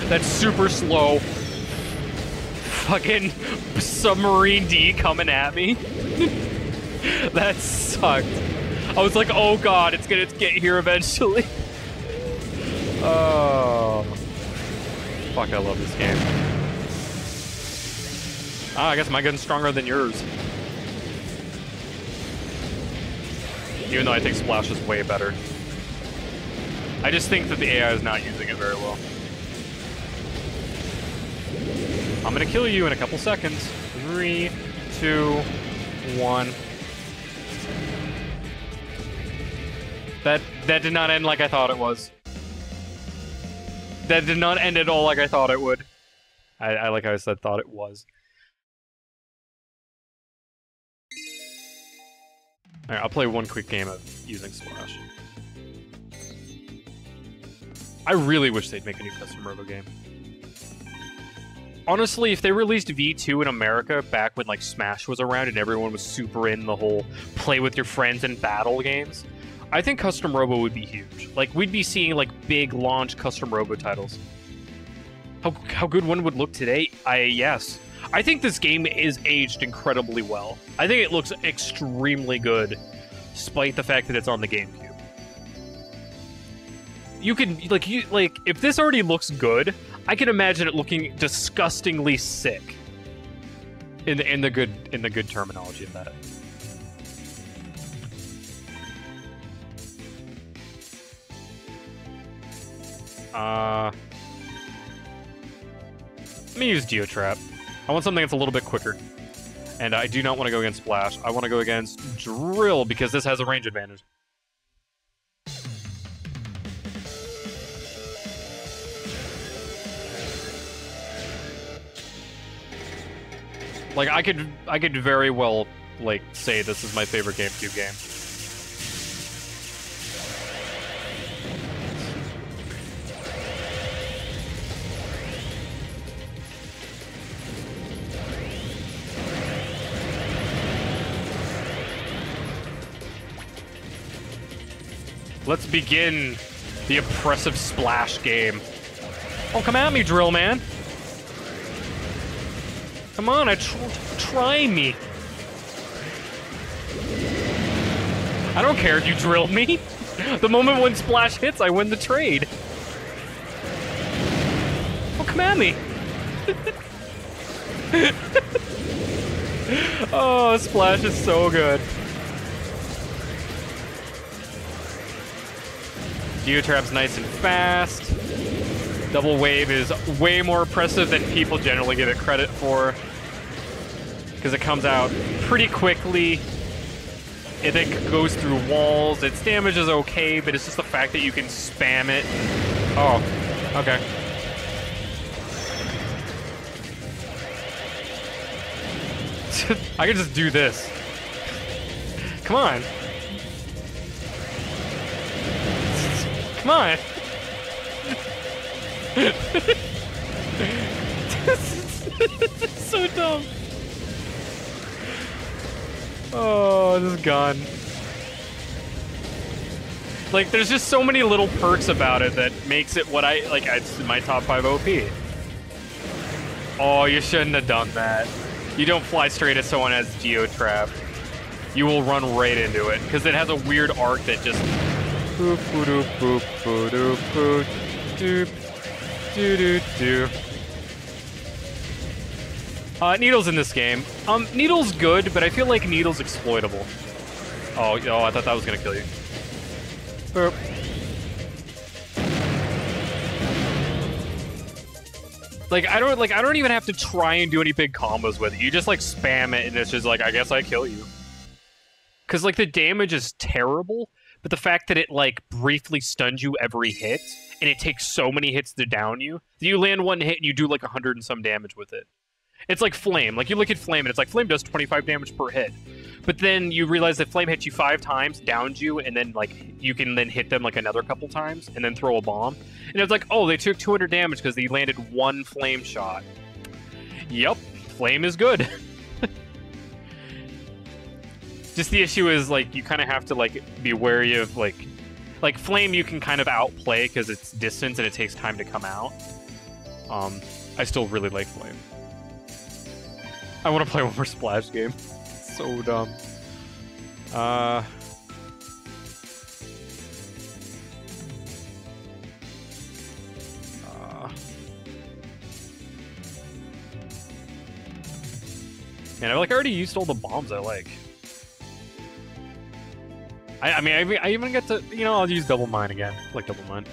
That super slow fucking submarine D coming at me. That sucked. I was like, oh god, it's gonna get here eventually. Oh. Fuck, I love this game. Ah, I guess my gun's stronger than yours. Even though I think Splash is way better. I just think that the AI is not using it very well. I'm gonna kill you in a couple seconds. 3, 2, 1. That did not end like I thought it was. That did not end at all like I thought it would. I like how I said thought it was. Alright, I'll play one quick game of using Splash. I really wish they'd make a new Custom Robo game. honestly, if they released V2 in America back when like Smash was around and everyone was super in the whole play with your friends and battle games, I think Custom Robo would be huge. Like, we'd be seeing like big launch Custom Robo titles. How good one would look today? Yes. I think this game is aged incredibly well. I think it looks extremely good, despite the fact that it's on the GameCube. You can like if this already looks good, I can imagine it looking disgustingly sick. In the good terminology of that. Let me use Geotrap. I want something that's a little bit quicker. And I do not want to go against Splash. I want to go against Drill, because this has a range advantage. Like, I could very well, like, say this is my favorite GameCube game. Let's begin the oppressive Splash game. Oh, come at me, Drill Man. Come on, try me. I don't care if you drill me. The moment when Splash hits, I win the trade. Oh, come at me. Oh, Splash is so good. Geotrap's nice and fast. Double Wave is way more impressive than people generally give it credit for, because it comes out pretty quickly. It then goes through walls. Its damage is okay, but it's just the fact that you can spam it. Oh, okay. I can just do this. Come on. Come on. This is so dumb. Oh, this is gone. Like, there's just so many little perks about it that makes it what I like. It's my top 5 OP. Oh, you shouldn't have done that. You don't fly straight at someone as Geotrap. You will run right into it because it has a weird arc that just. Boop, boop, boop, boop, boop, boop, doop, doo, doo, doo. Needle's in this game. Needle's good, but I feel like Needle's exploitable. Oh, I thought that was gonna kill you. Boop. I don't even have to try and do any big combos with it. You just like spam it, and it's just like, I guess I kill you. Cause like the damage is terrible, but the fact that it like briefly stuns you every hit, and it takes so many hits to down you, that you land one hit and you do like 100 and some damage with it. It's like Flame. Like, you look at Flame, and it's like, Flame does 25 damage per hit. But then you realize that Flame hits you 5 times, downs you, and then, like, you can then hit them, like, another couple times, and then throw a bomb. And it's like, oh, they took 200 damage because they landed one Flame shot. Yup, Flame is good. Just the issue is, like, you kind of have to, like, be wary of, like, Flame you can kind of outplay because it's distance and it takes time to come out. I still really like Flame. I want to play one more Splash game. It's so dumb. Man, I already used all the bombs I like. I mean, I even get to, I'll use Double Mine again. I like Double Mine.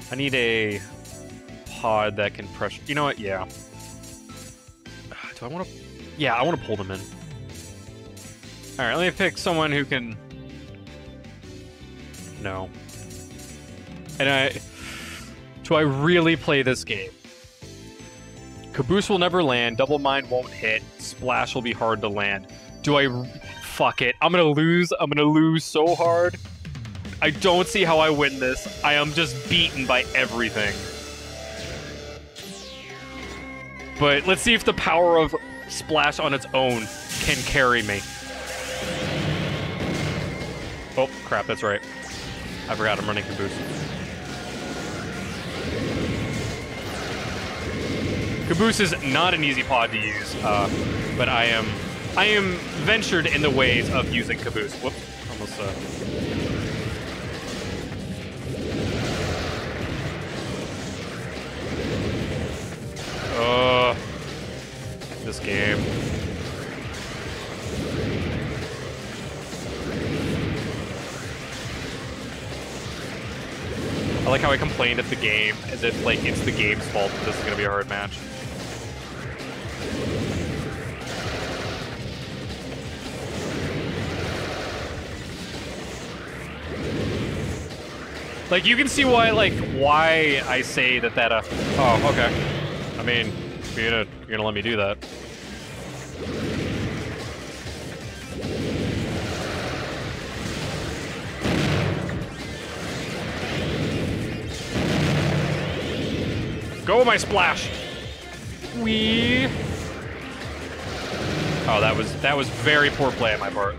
I need a pod that can pressure. You know what? Yeah. Do I want to? Yeah, I want to pull them in. All right, let me pick someone who can. No. And do I really play this game? Caboose will never land. Double Mine won't hit. Splash will be hard to land. Do I? Fuck it. I'm gonna lose. I'm gonna lose so hard. I don't see how I win this. I am just beaten by everything. But let's see if the power of Splash on its own can carry me. Oh, crap, that's right. I forgot I'm running Caboose. Caboose is not an easy pod to use, but I am ventured in the ways of using Caboose. Whoops, almost, this game. I like how I complained at the game, as if, like, it's the game's fault that this is gonna be a hard match. Like, you can see why I say that, oh, okay. I mean, you're gonna let me do that. Go with my Splash! Wee! Oh, that was very poor play on my part.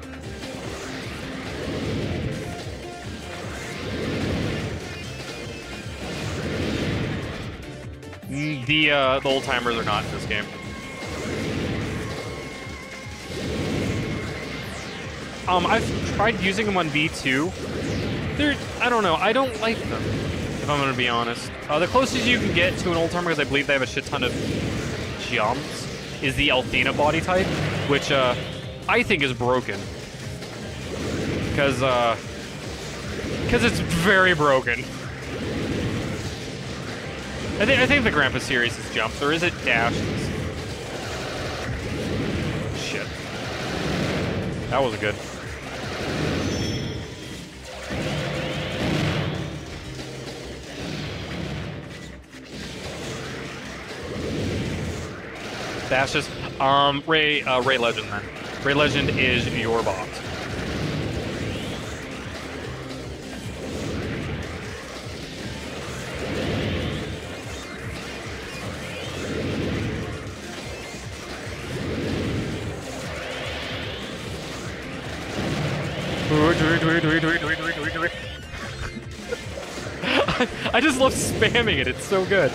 The old timers are not in this game. I've tried using them on V2. I don't know, I don't like them, if I'm gonna be honest. The closest you can get to an old timer, because I believe they have a shit ton of jumps, is the Althena body type, which I think is broken. Because it's very broken. I think the Grandpa series is jumps, or is it dashes? Shit. That wasn't good. Dashes. Ray Legend then. Ray Legend is your bot. I just love spamming it, it's so good.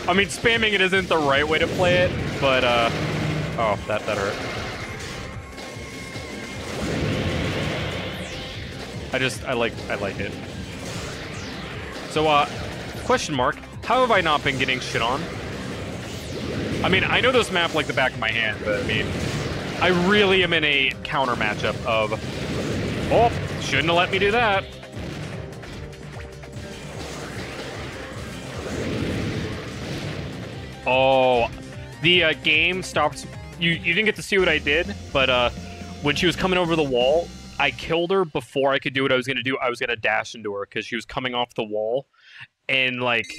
I mean, spamming it isn't the right way to play it, but, oh, that hurt. I like it. So, question mark, how have I not been getting shit on? I mean, I know this map like the back of my hand, but I mean, I really am in a counter matchup of, oh, shouldn't have let me do that. Oh, the game stopped. You didn't get to see what I did, but when she was coming over the wall, I killed her before I could do what I was gonna do. I was gonna dash into her because she was coming off the wall, and like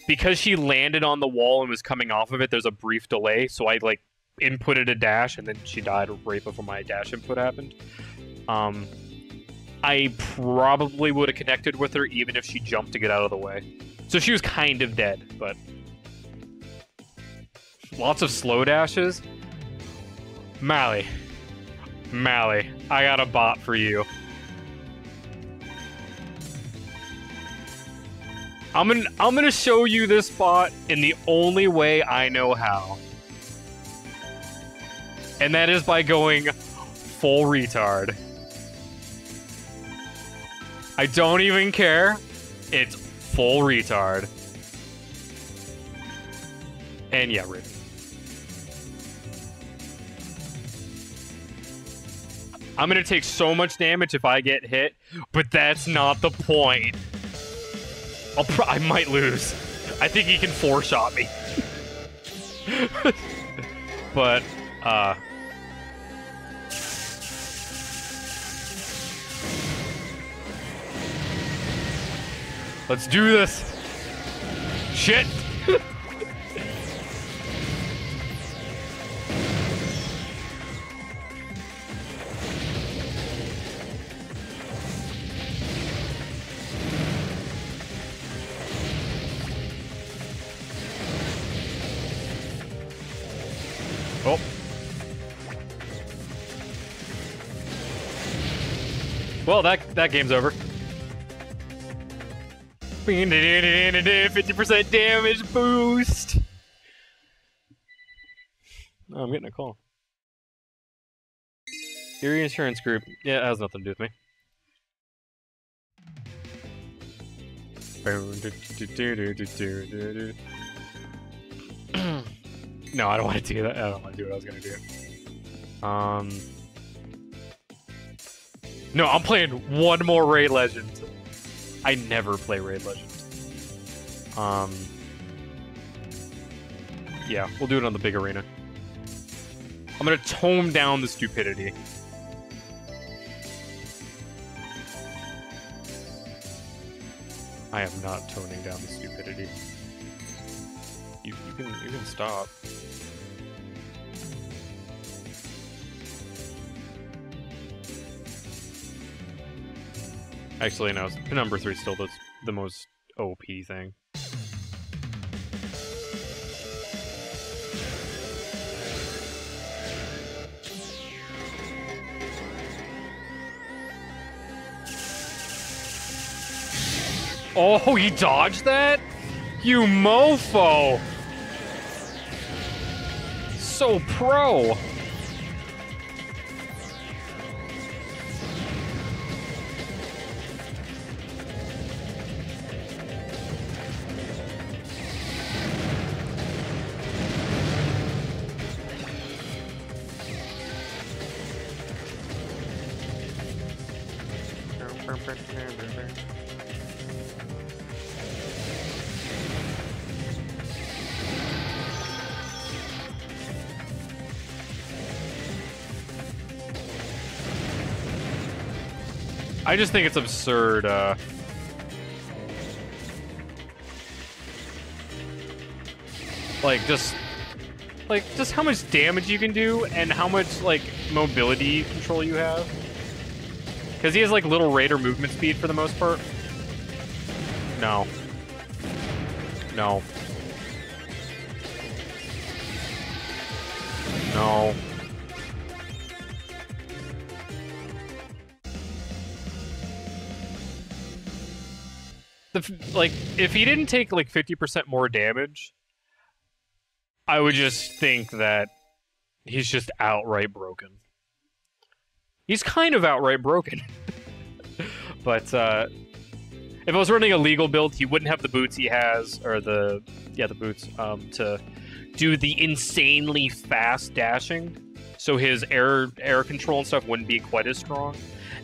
because she landed on the wall and was coming off of it, there's a brief delay. So I like inputted a dash, and then she died right before my dash input happened. I probably would have connected with her even if she jumped to get out of the way. So she was kind of dead, but. Lots of slow dashes. Mally, I got a bot for you. I'm gonna show you this bot in the only way I know how. And that is by going full retard. I don't even care. It's full retard. And yeah, rip. I'm gonna take so much damage if I get hit, but that's not the point. I might lose. I think he can four-shot me. But, let's do this. Shit. Well, that game's over. 50% damage boost. Oh, I'm getting a call. Erie Insurance Group. Yeah, it has nothing to do with me. No, I don't want to do that. I don't want to do what I was gonna do. No, I'm playing one more Raid Legend. I never play Raid Legend. Yeah, we'll do it on the big arena. I'm gonna tone down the stupidity. I am not toning down the stupidity. You can stop. Actually, no. Number 3 still the most OP thing. Oh, he dodged that? You mofo! So pro! I just think it's absurd, just how much damage you can do and how much, like, mobility control you have. Because he has, like, little raider movement speed for the most part. No. No. No. Like, if he didn't take, like, 50% more damage, I would just think that he's just outright broken. He's kind of outright broken. But, if I was running a legal build, he wouldn't have the boots he has, or the boots, to do the insanely fast dashing. So his air control and stuff wouldn't be quite as strong,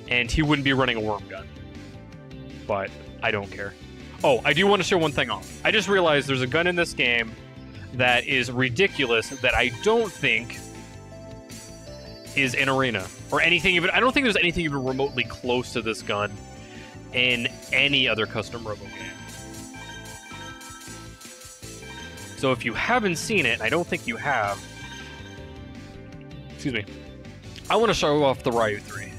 and he wouldn't be running a worm gun. But I don't care. Oh, I do want to show one thing off. I just realized there's a gun in this game that is ridiculous that I don't think is in Arena. Or anything even... I don't think there's anything even remotely close to this gun in any other custom Robo game. So if you haven't seen it, and I don't think you have... Excuse me. I want to show off the Ryu 3.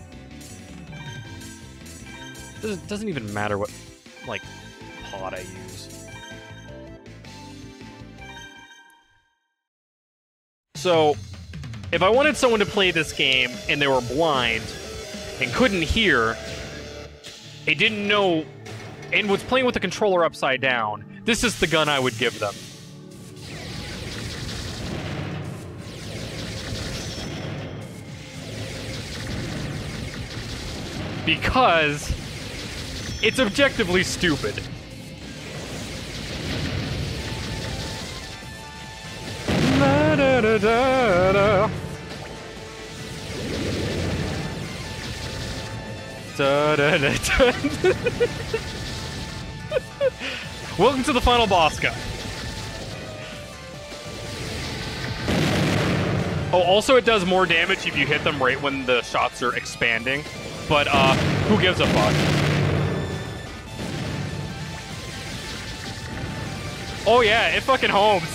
It doesn't even matter what, like, pod I use. So, if I wanted someone to play this game and they were blind and couldn't hear, they didn't know, and was playing with the controller upside down, this is the gun I would give them. Because it's objectively stupid. Da, da, da, da, da. Da, da, da, da. Welcome to the final boss guy. Oh, also it does more damage if you hit them right when the shots are expanding. But, who gives a fuck? Oh yeah, it fucking homes.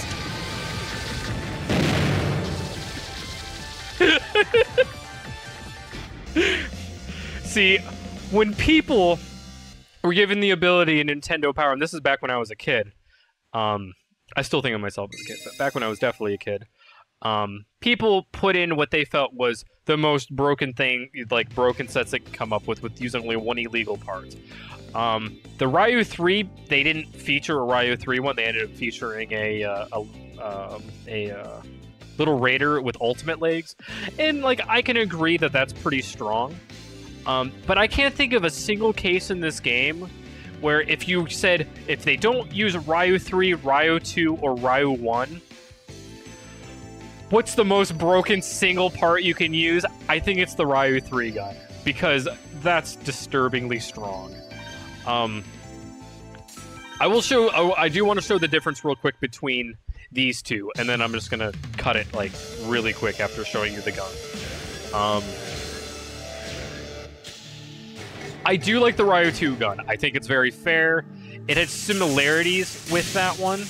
See, when people were given the ability in Nintendo Power, and this is back when I was a kid, I still think of myself as a kid, but back when I was definitely a kid, People put in what they felt was the most broken thing, like broken sets they could come up with using only one illegal part. The Ryu 3, they didn't feature a Ryu 3 one. They ended up featuring a little raider with ultimate legs, and like I can agree that that's pretty strong. But I can't think of a single case in this game where if you said if they don't use Ryu 3, Ryu 2, or Ryu 1, what's the most broken single part you can use? I think it's the Ryu 3 gun, because that's disturbingly strong. I do want to show the difference real quick between these two, and then I'm just gonna cut it like really quick after showing you the gun. I do like the Ryu 2 gun. I think it's very fair. It has similarities with that one.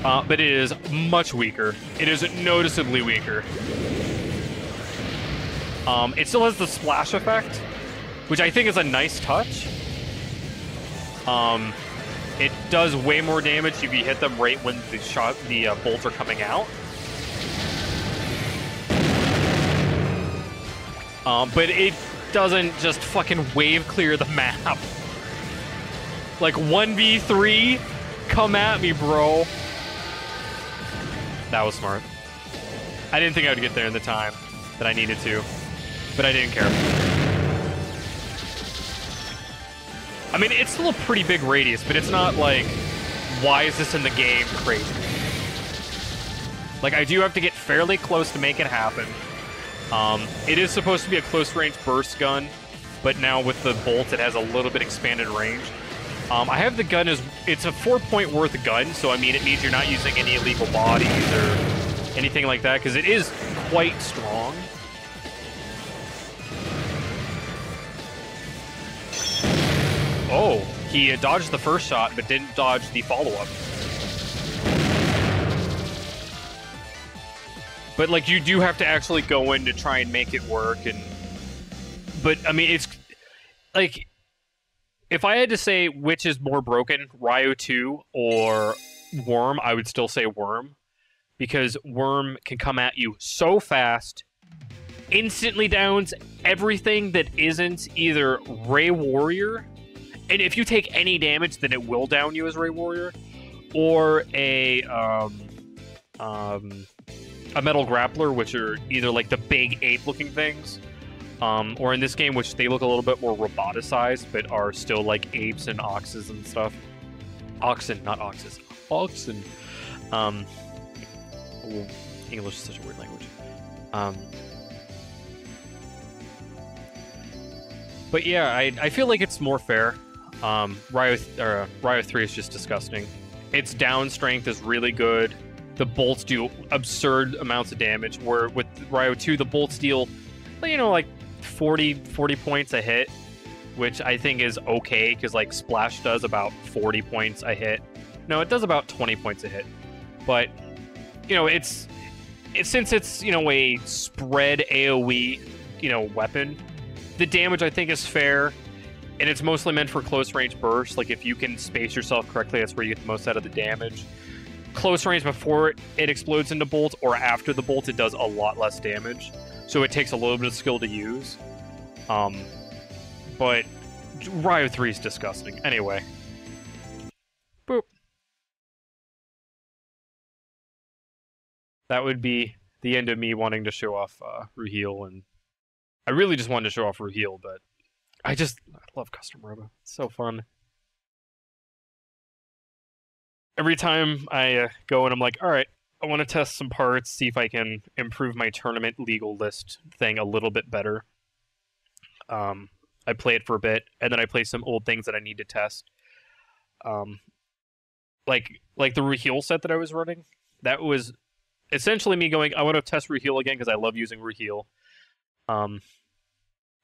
But it is much weaker. It is noticeably weaker. It still has the splash effect, which I think is a nice touch. It does way more damage if you hit them right when the bolts are coming out. But it doesn't just fucking wave clear the map. Like 1v3, come at me, bro. That was smart. I didn't think I would get there in the time that I needed to, but I didn't care. I mean, it's still a pretty big radius, but it's not like, why is this in the game crazy? Like, I do have to get fairly close to make it happen. It is supposed to be a close-range burst gun, but now with the bolt, it has a little bit expanded range. I have the gun as... It's a 4-point worth gun, so I mean, it means you're not using any illegal bodies or anything like that, because it is quite strong. Oh, he dodged the first shot, but didn't dodge the follow-up. But, like, you do have to actually go in to try and make it work, and... But, I mean, it's... Like... If I had to say which is more broken, Ryu 2 or Worm, I would still say Worm. Because Worm can come at you so fast, instantly downs everything that isn't either Ray Warrior, and if you take any damage, then it will down you as Ray Warrior, or a Metal Grappler, which are either like the big ape-looking things, or in this game, which they look a little bit more roboticized, but are still like apes and oxes and stuff. Oxen, not oxes. Oxen. English is such a weird language. But yeah, I feel like it's more fair. Ryu 3 is just disgusting. Its down strength is really good. The bolts do absurd amounts of damage, where with Ryu 2, the bolts deal, you know, like 40 points a hit, which I think is okay, because like Splash does about 40 points a hit. No, it does about 20 points a hit. But, you know, since it's, you know, a spread AoE, you know, weapon, the damage I think is fair, and it's mostly meant for close range bursts. Like if you can space yourself correctly, that's where you get the most out of the damage. Close range before it explodes into bolt, or after the bolt, it does a lot less damage. So it takes a little bit of skill to use. But Ryu 3 is disgusting. Anyway. Boop. That would be the end of me wanting to show off Ruhil, and I really just wanted to show off Ruhil, but I love Custom Robo. It's so fun. Every time I go and I'm like, alright, I want to test some parts, see if I can improve my tournament legal list thing a little bit better. I play it for a bit, and then I play some old things that I need to test. Like the Ruhil set that I was running, that was essentially me going, I want to test Ruhil again because I love using Ruhil.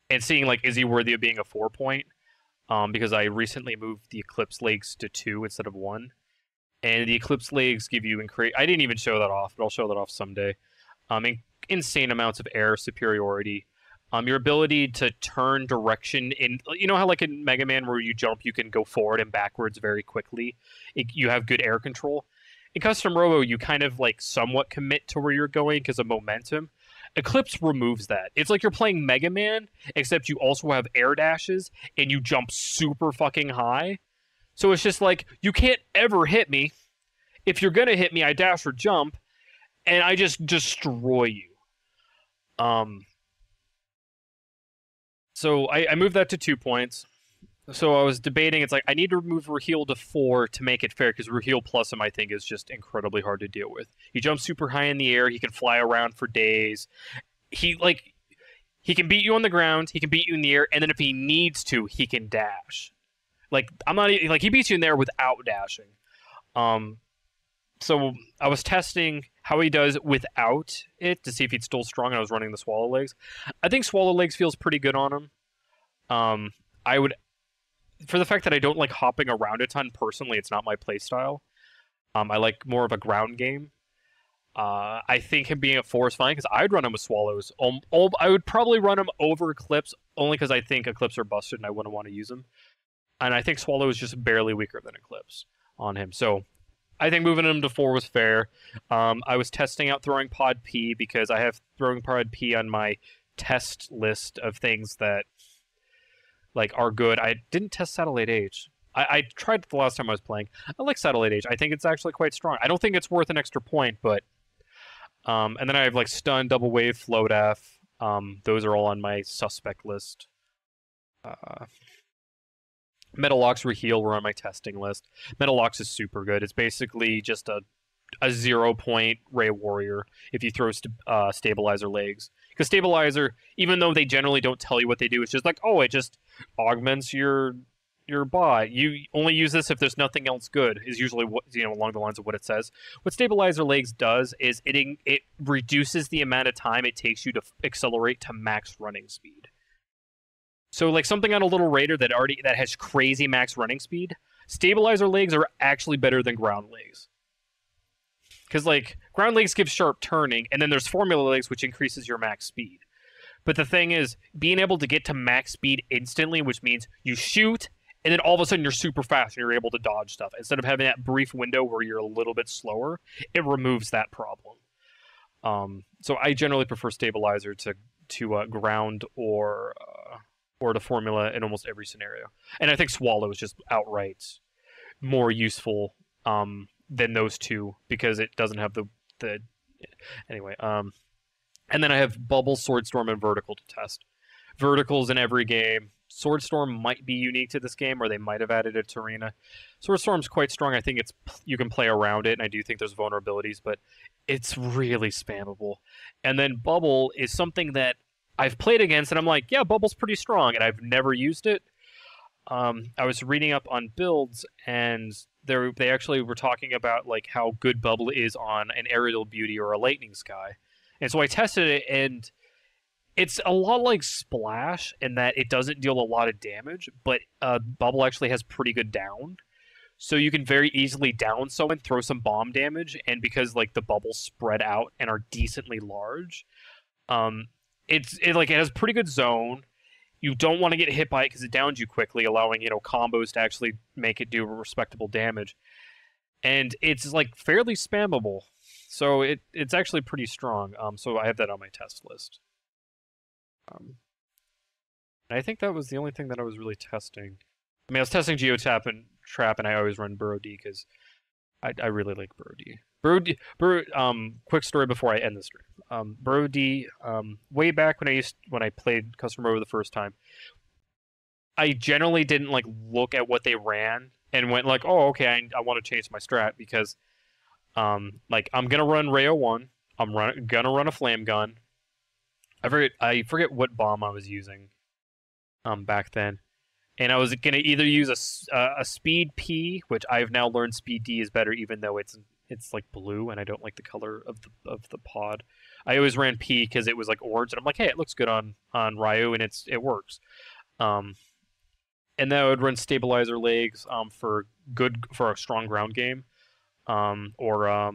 And seeing, like, is he worthy of being a 4-point? Because I recently moved the Eclipse legs to 2 instead of 1. And the Eclipse legs give you I didn't even show that off, but I'll show that off someday. Insane amounts of air superiority. Your ability to turn direction in... You know how, like, in Mega Man where you jump, you can go forward and backwards very quickly? You have good air control. in Custom Robo, you kind of like somewhat commit to where you're going because of momentum. Eclipse removes that. It's like you're playing Mega Man, except you also have air dashes and you jump super fucking high. So it's just like, you can't ever hit me. If you're gonna hit me, I dash or jump, and I just destroy you. So I moved that to 2 points. So I was debating, it's like, I need to remove Raheel to 4 to make it fair, because Raheel plus him, I think, is just incredibly hard to deal with. He jumps super high in the air, he can fly around for days. He can beat you on the ground, he can beat you in the air, and then if he needs to, he can dash. Like, he beats you in there without dashing. So I was testing how he does without it to see if he's still strong, and I was running the Swallow Legs. I think Swallow Legs feels pretty good on him. I would, for the fact that I don't like hopping around a ton personally, it's not my playstyle. I like more of a ground game. I think him being a 4 is fine, because I'd run him with Swallows. I would probably run him over Eclipse, only because I think Eclipse are busted and I wouldn't want to use them. And I think Swallow is just barely weaker than Eclipse on him. So I think moving him to 4 was fair. I was testing out Throwing Pod P, because I have Throwing Pod P on my test list of things that like are good. I didn't test Satellite H. I tried it the last time I was playing. I like Satellite H. I think it's actually quite strong. I don't think it's worth an extra point, but and then I have like Stun, Double Wave, Float F. Those are all on my suspect list. Metalox, Raheel were on my testing list. Metalox is super good. It's basically just a 0-point Ray Warrior if you throw Stabilizer Legs. Because Stabilizer, even though they generally don't tell you what they do, it's just like, oh, it just augments your bot. You only use this if there's nothing else good, is usually what, along the lines of what it says. What Stabilizer Legs does is it reduces the amount of time it takes you to accelerate to max running speed. So like something on a little Raider that has crazy max running speed, Stabilizer Legs are actually better than Ground Legs. Because like Ground Legs give sharp turning, and then there's Formula Legs, which increases your max speed. But the thing is, being able to get to max speed instantly, which means you shoot, and then all of a sudden you're super fast and you're able to dodge stuff. Instead of having that brief window where you're a little bit slower, it removes that problem. So I generally prefer Stabilizer to Ground or to Formula in almost every scenario. And I think Swallow is just outright more useful than those two, because it doesn't have the anyway. And then I have Bubble, Swordstorm, and Vertical to test. Vertical's in every game. Swordstorm might be unique to this game, or they might have added it to Arena. Swordstorm's quite strong. I think you can play around it, and I do think there's vulnerabilities, but it's really spammable. And then Bubble is something that I've played against, and I'm like, yeah, Bubble's pretty strong, and I've never used it. I was reading up on builds, and they actually were talking about like how good Bubble is on an Aerial Beauty or a Lightning Sky. And so I tested it, and it's a lot like Splash in that it doesn't deal a lot of damage, but Bubble actually has pretty good down. So you can very easily down someone, throw some bomb damage, and because like the bubbles spread out and are decently large, it has pretty good zone. You don't want to get hit by it because it downs you quickly, allowing combos to actually make it do respectable damage. And it's like fairly spammable, so it's actually pretty strong. So I have that on my test list. And I think that was the only thing that I was really testing. I mean, I was testing Geotap and Trap, and I always run Burrow D because I really like Burrow D. Quick story before I end the stream. Burrow D, way back when I played Custom Robo the first time, I generally didn't like look at what they ran and went like, oh, okay, I want to change my strat because, like, I'm gonna run Rayo 1. I'm gonna run a Flame Gun. I forget what bomb I was using, back then, and I was gonna either use a Speed P, which I've now learned Speed D is better, even though it's like blue and I don't like the color of the pod. I always ran P because it was like orange, and I'm like, hey, it looks good on Ryu, and it works. And then I would run Stabilizer Legs for a strong ground game, or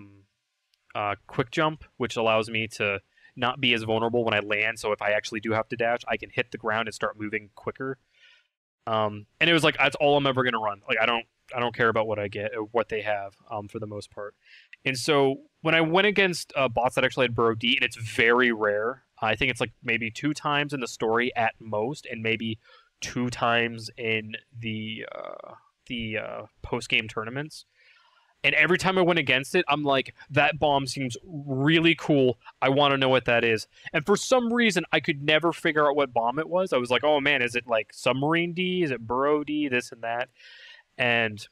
Quick Jump, which allows me to not be as vulnerable when I land. So if I actually do have to dash, I can hit the ground and start moving quicker. And it was like that's all I'm ever gonna run. Like I don't care about what I get or what they have, for the most part. And so when I went against bots that actually had Burrow D, and it's very rare. I think it's like maybe 2 times in the story at most, and maybe 2 times in the post game tournaments. And every time I went against it, I'm like, that bomb seems really cool. I want to know what that is. And for some reason, I could never figure out what bomb it was. I was like, oh man, is it like Submarine D? Is it Burrow D? This and that. And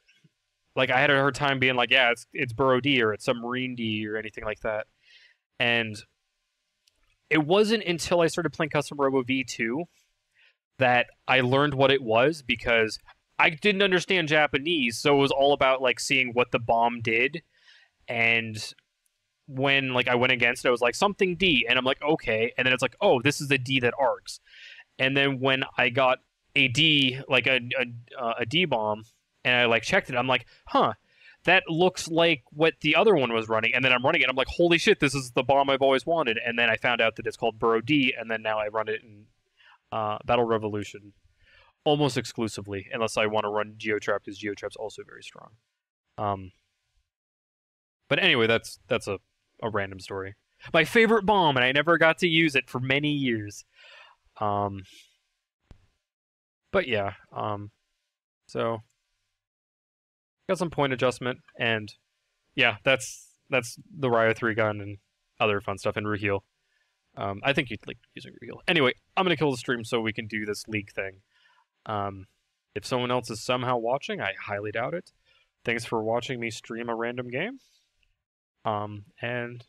like I had a hard time being like, yeah, it's Burrow D or it's Submarine D or anything like that. And it wasn't until I started playing Custom Robo V2 that I learned what it was because I didn't understand Japanese, so it was all about like seeing what the bomb did. And when like I went against it, I was like something D, and I'm like okay, and then it's like oh, this is the D that arcs. And then when I got a D, like a D bomb, and I like checked it, I'm like huh, that looks like what the other one was running. And then I'm running it, I'm like holy shit, this is the bomb I've always wanted. And then I found out that it's called Burrow D, and then now I run it in Battle Revolution almost exclusively, unless I want to run Geotrap because Geotrap's also very strong. But anyway, that's a random story. My favorite bomb, and I never got to use it for many years. But yeah, so got some point adjustment, and yeah, that's the Ryo 3 gun and other fun stuff in Ruheel. I think you'd like using Ruheel. Anyway, I'm gonna kill the stream so we can do this league thing. If someone else is somehow watching, I highly doubt it. Thanks for watching me stream a random game. And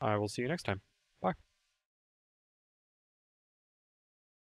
I will see you next time.